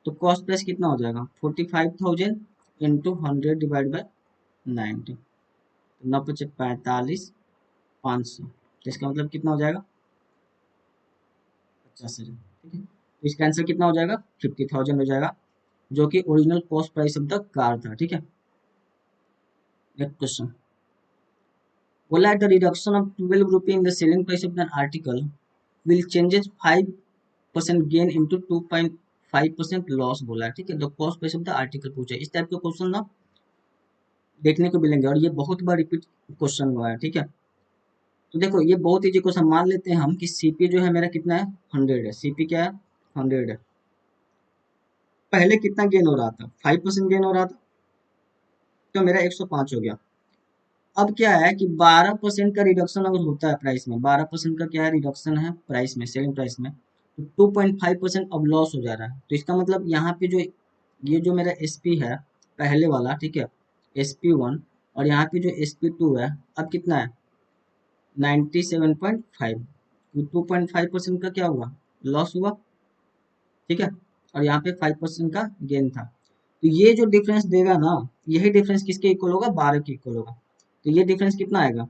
तो कॉस्ट प्राइस कितना हो जाएगा, 45,000 इंटू 100 डिवाइड बाई 90। 9×5 = 45, 500। तो इसका मतलब कितना हो जाएगा, 50,000, ठीक है। तो इसका आंसर कितना हो जाएगा, 50,000 हो जाएगा, जो कि original cost price of the car था, ठीक है। नेक्स्ट क्वेश्चन, बोला है द रिडक्शन ऑफ 12 रुपये in the selling price of the article will changes 5% gain into 2.5% loss बोला है, ठीक है। The cost price of the article पूछा है, इस टाइप के क्वेश्चन ना देखने को मिलेंगे, और ये बहुत बार रिपीट क्वेश्चन हुआ है, ठीक है। तो देखो ये बहुत इजी क्वेश्चन, मान लेते हैं हम कि सीपी जो है मेरा कितना है, 100 है, सीपी क्या है, 100 है। पहले कितना गेन हो रहा था, 5% गेन हो रहा था, तो मेरा 105 हो गया। अब क्या है कि 12% का रिडक्शन अगर होता है प्राइस में, 12% का क्या है, रिडक्शन है प्राइस में, सेलिंग प्राइस में, तो 2.5% अब लॉस हो जा रहा है। तो इसका मतलब यहाँ पे जो ये जो मेरा एसपी है पहले वाला, ठीक है, SP1, और यहाँ पे जो SP2 है, अब कितना है, 97.5। 2.5% का क्या हुआ, लॉस हुआ, ठीक है। और यहाँ पे 5% का गेन था। तो ये जो डिफरेंस देगा ना, यही डिफरेंस किसके इक्वल होगा, 12 के इक्वल होगा। तो ये डिफरेंस कितना आएगा,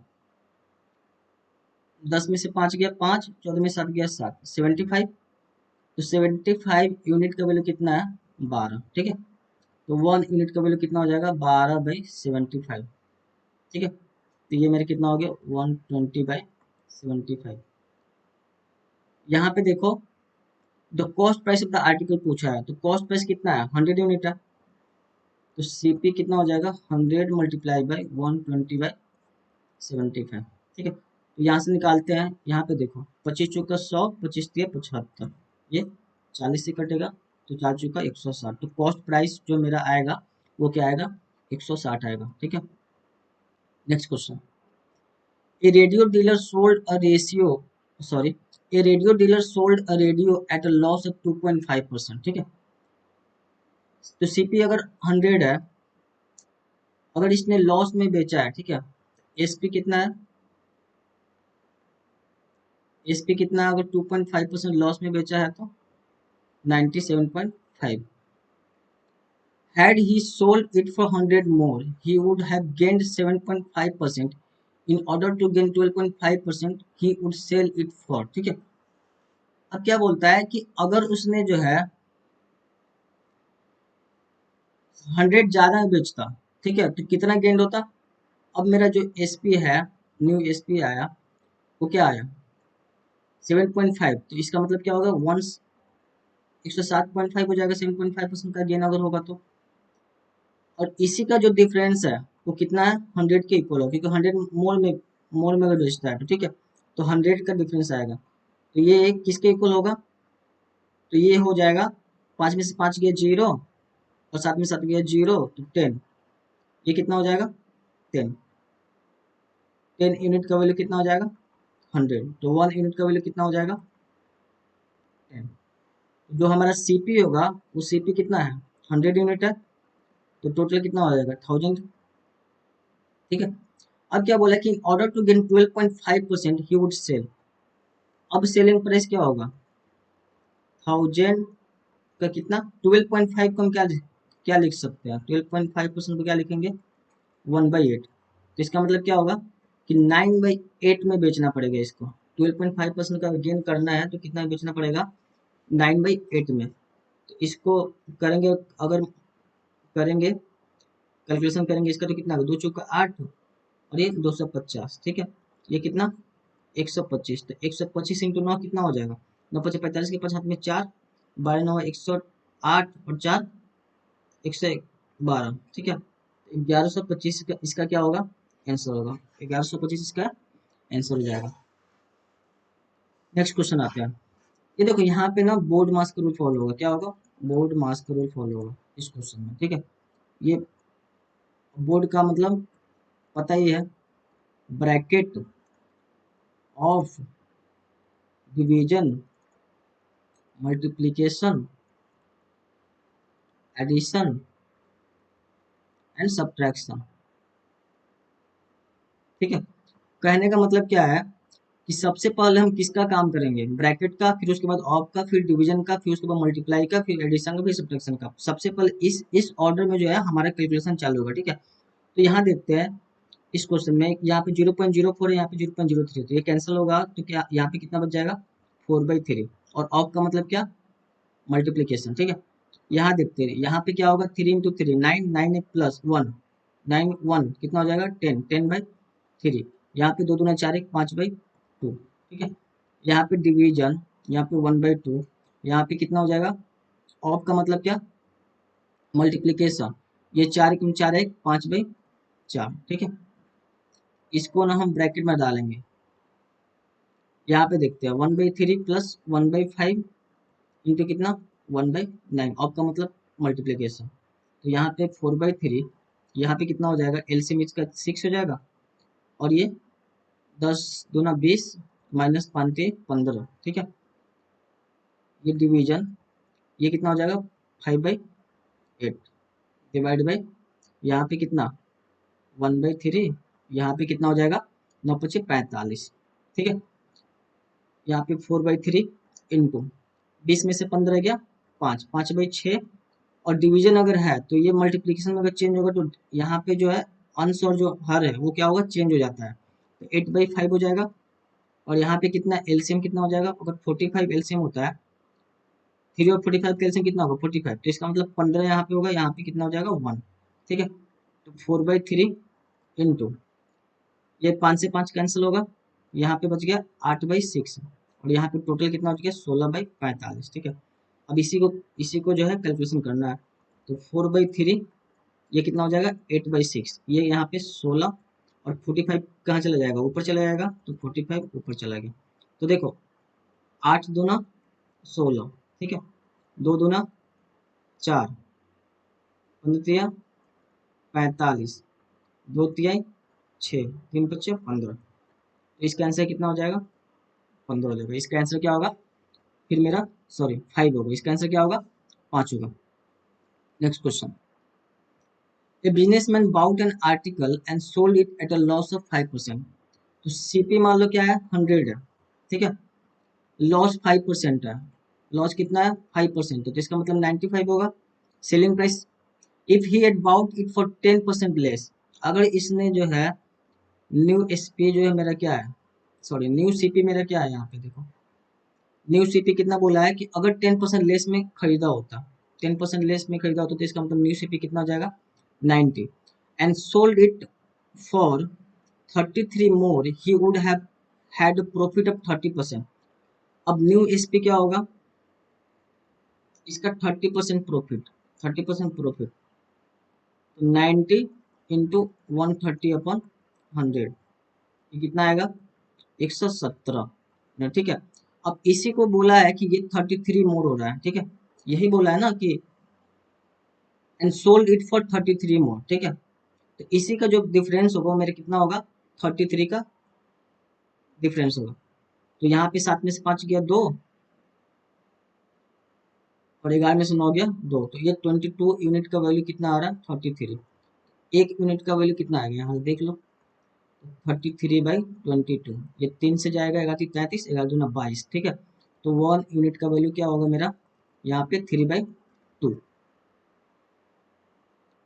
10 में से 5 गया 5, 14 में 7 गया 7, 75। तो 75 यूनिट का वैल्यू कितना है, 12, ठीक है। तो 1 यूनिट का वैल्यू कितना हो जाएगा, 12/75, ठीक है। तो ये मेरा कितना हो गया, 120/75। यहाँ पे देखो the cost price of the article पूछा है, तो कॉस्ट प्राइस कितना है, 100 यूनिट है। तो सीपी कितना हो जाएगा, 100 मल्टीप्लाई बाई 120/75, ठीक है। तो यहाँ से निकालते हैं, यहाँ पे देखो 25 × 100, 25×3 = 75, ये 40 से कटेगा, तो 4×4 = 160। तो कॉस्ट प्राइस जो मेरा आएगा वो क्या आएगा, 160 आएगा, ठीक है। Next question, A radio dealer sold a ratio sorry a radio dealer sold a radio at a loss of 2.5%, ठीक है। तो सीपी अगर 100 है, अगर इसने लॉस में बेचा है, ठीक है, एसपी कितना है, एसपी कितना है, अगर 2.5% लॉस में बेचा है तो 97.5। Had he sold it for 100 more, he would have gained 7.5%. In order to gain 12.5%, he would sell it for, ठीक है। अब क्या बोलता है कि अगर उसने जो है 100 ज्यादा में बेचता, ठीक है, तो कितना गेंड होता। अब मेरा जो एसपी है, न्यू एसपी आया, वो क्या आया 7.5, तो इसका मतलब क्या होगा 107.5 हो जाएगा 7.5% का गेन अगर होगा तो। और इसी का जो डिफरेंस है वो कितना है 100 के इक्वल हो, क्योंकि 100 मोल में अगर बेचता है तो, ठीक है, तो 100 का डिफरेंस आएगा, तो ये किसके इक्वल होगा, तो ये हो जाएगा 5 में से 5 गया 0 और 7 में 7 गया 0, तो 10, ये कितना हो जाएगा 10। 10 यूनिट का वैल्यू कितना हो जाएगा 100, तो 1 यूनिट का वैल्यू कितना हो जाएगा 10। जो हमारा सीपी होगा वो सीपी कितना है 100 यूनिट है, तो टोटल कितना हो जाएगा 1000, ठीक है। अब क्या बोला कि in order to gain 12.5% he would sell. अब सेलिंग प्राइस क्या होगा 1000 का कितना 12.5 को हम क्या लिख सकते हैं, 12.5% को क्या लिखेंगे 1/8। तो इसका मतलब क्या होगा कि 9/8 में बेचना पड़ेगा इसको। 12.5% का गेन करना है तो कितना बेचना पड़ेगा 9/8 में। तो इसको करेंगे, अगर करेंगे कैलकुलेशन करेंगे इसका तो कितना 2 चौका 8 और ये 250, ठीक है, ये कितना 125, तो 125 इंटू 9 कितना हो जाएगा 9×5=45 के 5 हाथ में 4, 12×9 108 और 4 112, ठीक है। 1125 इसका क्या होगा आंसर होगा, 1125 इसका आंसर हो जाएगा। नेक्स्ट क्वेश्चन आते हैं। ये देखो यहाँ पे ना बोर्ड मास का रूल फॉलो होगा, क्या होगा बोर्ड मास का रूल फॉलो होगा इस क्वेश्चन में, ठीक है। ये बोर्ड का मतलब पता ही है, bracket of division, multiplication, addition and subtraction, ठीक है। कहने का मतलब क्या है कि सबसे पहले हम किसका काम करेंगे ब्रैकेट का, फिर उसके बाद ऑफ का, फिर डिवीजन का, फिर उसके बाद मल्टीप्लाई का, फिर एडिशन का, फिर सब्ट्रैक्शन का। सबसे पहले इस ऑर्डर में जो है हमारा कैलकुलेशन चालू होगा, ठीक है। तो यहाँ देखते हैं इस क्वेश्चन में, यहाँ पे 0.04 है, यहाँ पे 0.03, तो ये कैंसिल होगा, तो क्या यहाँ पे कितना बच जाएगा 4/3। और ऑफ का मतलब क्या मल्टीप्लीकेशन, ठीक है। यहाँ देखते हैं यहाँ पे क्या होगा 3 × 3 9, 9 प्लस 1 9 1 कितना हो जाएगा 10, 10/3। यहाँ पे 2 दूना 4 1 5/2, ठीक है। यहाँ पे डिवीजन, यहाँ पे 1/2, यहाँ पे कितना हो जाएगा ऑफ का मतलब क्या मल्टीप्लीकेशन, ये 4 × 4 1 5/4, ठीक है। इसको ना हम ब्रैकेट में डालेंगे, यहाँ पे देखते हैं 1/3 प्लस 1/5 इंटू कितना 1/9, ऑफ का मतलब मल्टीप्लीकेशन। तो यहाँ पे 4/3, यहाँ पे कितना हो जाएगा एलसीएम इसका 6 हो जाएगा, और ये 10 दूना 20 माइनस 5 15, ठीक है। ये डिवीजन, ये कितना हो जाएगा 5/8 डिवाइड बाई यहाँ पे कितना 1/3, यहाँ पे कितना हो जाएगा 9×5=45, ठीक है। यहाँ पे 4/3 इंटू 20 में से 15 गया 5, 5/6, और डिवीजन अगर है तो ये मल्टीप्लिकेशन में अगर चेंज होगा तो यहाँ पे जो है अंश और जो हर है वो क्या होगा चेंज हो जाता है, तो 8/5 हो जाएगा। और यहाँ पे कितना एलसीएम कितना हो जाएगा, अगर 45 एलसीएम होता है 3 और 45 का एलसीएम कितना होगा 45, तो इसका मतलब 15 यहाँ पे होगा, यहाँ पे कितना हो जाएगा 1, ठीक है। तो 4/3 इंटू ये 5 से 5 कैंसिल होगा, यहाँ पे बच गया 8/6, और यहाँ पे टोटल कितना बच गया 16/45, ठीक है। अब इसी को जो है कैलकुलेशन करना है, तो 4/3 ये कितना हो जाएगा 8/6, ये यहाँ पे 16, और 45 कहाँ चला जाएगा ऊपर चला जाएगा, तो 45 ऊपर चला गया। तो देखो 8 दूना 16, ठीक है, 2 दूना 4, 15 45, 2 तिहाई 6, 3 बचे 15, तो इसका आंसर कितना हो जाएगा? 15 हो जाएगा। इसका आंसर क्या होगा फिर मेरा? सॉरी 5 होगा। इसका आंसर क्या होगा? 5 होगा। Next question, a businessman bought an article and sold it at a loss of 5%। तो सीपी मान लो क्या है? 100 है, ठीक है। लॉस 5% है। लॉस कितना है? 5%। तो इसका मतलब 95 होगा selling price. If he had bought it for 10% less, अगर इसने जो है न्यू एसपी जो है मेरा क्या है, सॉरी न्यू सीपी मेरा क्या है यहाँ पे देखो, न्यू सीपी कितना बोला है कि अगर 10% लेस में खरीदा होता, 10% लेस में खरीदा होता तो इसका मतलब न्यू सीपी कितना हो जाएगा? 90। And sold it for 33 more he would have had profit of 30%। अब न्यू एसपी क्या होगा? इसका 30% प्रॉफिट, 30% प्रॉफिट, तो 90 इंटू 130 अपॉन 100, ये कितना आएगा? 117, ठीक है। अब इसी को बोला है कि ये 33 मोर हो रहा है, ठीक है। यही बोला है ना कि एंड सोल्ड इट फॉर 33 मोर, ठीक है। तो इसी का जो डिफरेंस होगा वो मेरे कितना होगा? 33 का डिफरेंस होगा। तो यहाँ पे 7 में से 5 गया 2 और 11 में से 9 गया 2, तो ये 22 यूनिट का वैल्यू कितना आ रहा है? 33। एक यूनिट का वैल्यू कितना आ गया यहाँ से देख लो, 33/22, ये 3 से जाएगा 11×33, 11×2 22, ठीक है। तो 1 यूनिट का वैल्यू क्या होगा मेरा यहाँ पे? 3/2,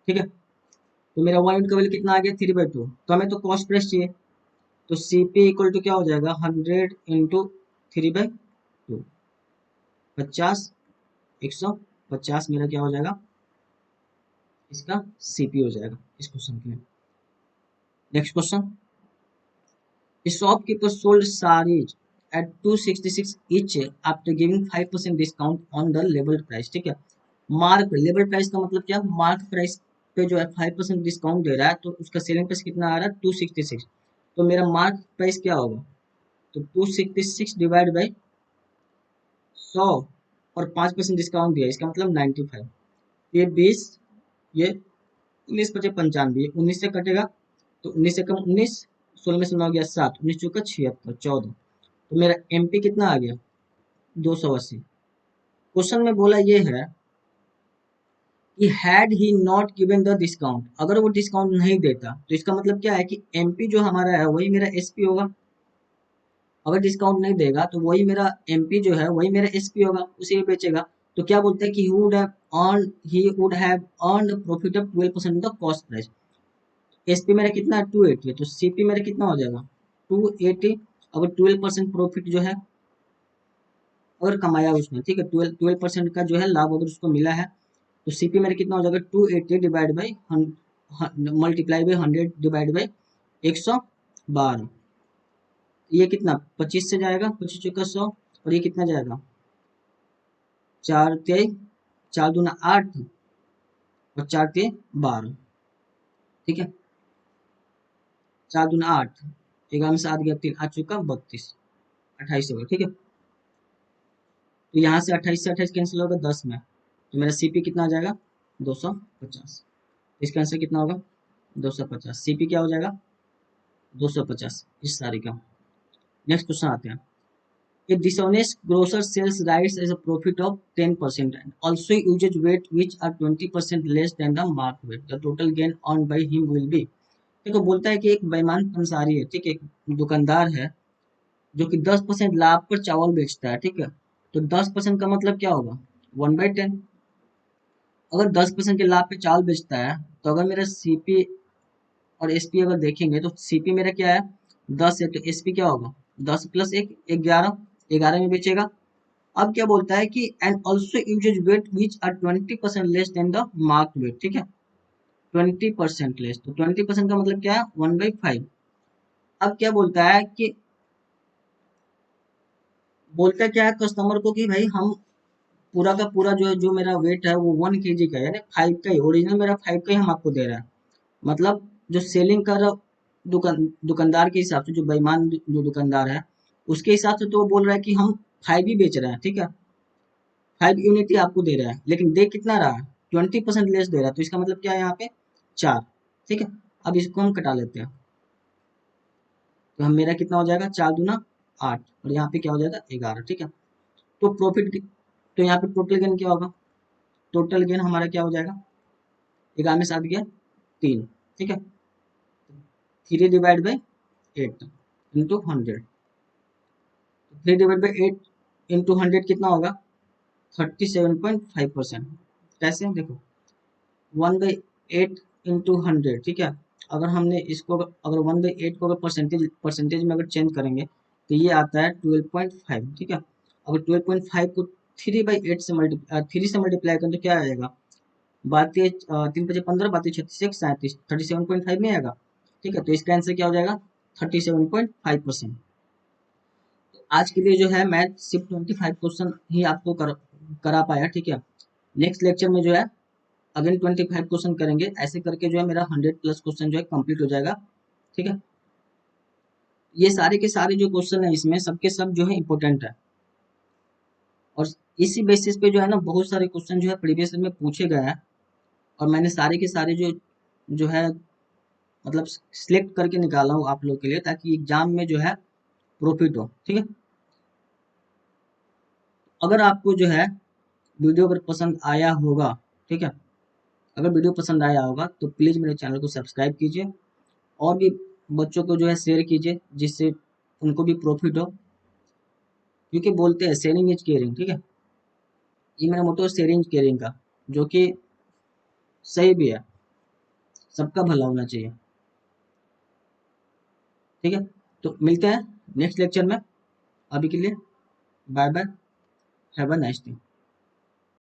ठीक है। तो मेरा 1 यूनिट का वैल्यू कितना आ गया? 3/2। तो हमें तो कॉस्ट प्राइस चाहिए, तो सीपी इक्वल टू क्या हो जाएगा? 100 इंटू 3/2, 50, 150 मेरा क्या हो जाएगा? इसका सीपी हो जाएगा इस क्वेश्चन के लिए। Next question, shopkeeper sold saris at 266 each after giving 5% discount on the label price, ठीक है। मार्क लेबल प्राइस का मतलब क्या? मार्क प्राइस पे जो है 5% डिस्काउंट दे रहा है, तो उसका सेलिंग प्राइस कितना आ रहा है? 266। तो मेरा मार्क प्राइस क्या होगा? तो 266 डिवाइड बाई 100 और 5% डिस्काउंट दिया, इसका मतलब 95। ये 20, ये 19×5 = 95, 19 से कटेगा तो 19 से कम 19, 16 में से 9 गया 7, 19 चौका 76, 14। तो मेरा एमपी कितना आ गया? 280। क्वेश्चन में बोला ये है कि had he not given the discount, अगर वो डिस्काउंट नहीं देता तो इसका मतलब क्या है कि एमपी जो हमारा है वही मेरा एसपी होगा। अगर डिस्काउंट नहीं देगा तो वही मेरा एमपी जो है वही मेरा एसपी होगा, उसी में बेचेगा। तो क्या बोलते हैं कि he would have earned profit of 12% the cost price. SP मेरा कितना है? 280 है, तो सीपी मेरा कितना हो जाएगा? 280। अगर 12% प्रॉफिट जो है अगर कमाया उसने, ठीक है, 12% का जो है लाभ अगर उसको मिला है, तो सीपी मेरा कितना हो जाएगा? 280 divide by multiply by 100 divide by 112। ये कितना? 25 से जाएगा, 25 चौका 100, और ये कितना जाएगा? 4 तेई 4 दूना 8 और 4 तेई 12, ठीक है। 4 दूना 8, 11 में से 8 गया 3, 8 चौका 32, 28 होगा, ठीक है। तो यहाँ से 28 से 28 कैंसिल होगा 10 में, तो मेरा सीपी कितना आ जाएगा? 250। इसका आंसर कितना होगा? 250। सीपी क्या हो जाएगा? 250 इस सारी का। नेक्स्ट क्वेश्चन आते हैं, a dishonest grocer sells rice as a profit of 10% and also uses weight which are 20% less than the marked weight. The total gain earned by him will be। देखो बोलता है कि एक बेईमान पंसारी है, ठीक है, एक दुकानदार है जो कि 10% लाभ पर चावल बेचता है, ठीक है। तो 10% का मतलब क्या होगा? 1/10। अगर 10% के लाभ पे चावल बेचता है, तो अगर मेरा सीपी और एसपी अगर देखेंगे तो सीपी मेरा क्या है? 10 है, तो एसपी क्या होगा? 10 + 1 11, 11 में बेचेगा। अब क्या बोलता है कि and also uses weight which are 20% less than the mark weight, ठीक है। 20% लेस, तो 20% का मतलब क्या है? 1/5। अब क्या बोलता है कि बोलता क्या है कस्टमर को कि भाई हम पूरा का पूरा जो मेरा वेट है वो 1 kg का है, यानी 5 का ही, ओरिजिनल मेरा 5 का ही हम आपको दे रहे हैं। मतलब जो सेलिंग कर दुकानदार के हिसाब से, जो बेईमान जो दुकानदार है उसके हिसाब से तो वो बोल रहा है कि हम 5 ही बेच रहे हैं, ठीक है, 5 यूनिट ही आपको दे रहा है, लेकिन दे कितना रहा है? 20% लेस दे रहा है, तो इसका मतलब क्या है यहाँ पे? 4, ठीक है। अब इसको हम कटा लेते हैं, तो हम मेरा कितना हो जाएगा, 4 दूना 8, और यहाँ पे क्या हो जाएगा 11, ठीक है। तो प्रॉफिट, तो यहाँ पे टोटल गेन क्या होगा, टोटल गेन हमारा क्या हो जाएगा, 11 में 7 गया 3, ठीक है। 3/8 इंटू 100, 3/8 इंटू 100 कितना होगा, 37.5%। कैसे देखो, 1/8 इंटू 100, ठीक है। अगर हमने इसको, अगर 1/8 को अगर परसेंटेज में अगर चेंज करेंगे तो ये आता है 12.5, ठीक है। अगर 12.5 को 3/8 से 3 से मल्टीप्लाई करें तो क्या आएगा, बातें 3×5 = 15, बातें 36 37, 37.5 में आएगा, ठीक है। तो इसका आंसर क्या हो जाएगा, 37.5%। आज के लिए जो है मैं सिर्फ 25 क्वेश्चन ही आपको करा पाया, ठीक है। नेक्स्ट लेक्चर में जो है अगेन 25 क्वेश्चन करेंगे, ऐसे करके जो है मेरा 100+ क्वेश्चन जो है कंप्लीट हो जाएगा, ठीक है। ये सारे के सारे जो क्वेश्चन है इसमें सबके सब जो है इंपॉर्टेंट है, और इसी बेसिस पे जो है ना बहुत सारे क्वेश्चन जो है प्रीवियस में पूछे गए हैं, और मैंने सारे के सारे जो जो है मतलब सिलेक्ट करके निकाला हूँ आप लोग के लिए, ताकि एग्जाम में जो है प्रॉफिट हो, ठीक है। अगर आपको जो है वीडियो अगर पसंद आया होगा, ठीक है, अगर वीडियो पसंद आया होगा तो प्लीज़ मेरे चैनल को सब्सक्राइब कीजिए, और भी बच्चों को जो है शेयर कीजिए, जिससे उनको भी प्रॉफिट हो, क्योंकि बोलते हैं शेयरिंग इज केयरिंग, ठीक है। ये मेरा मोटो है शेयरिंग इज केयरिंग का, जो कि सही भी है, सबका भला होना चाहिए, ठीक है। तो मिलते हैं नेक्स्ट लेक्चर में, अभी के लिए bye bye, have a nice day.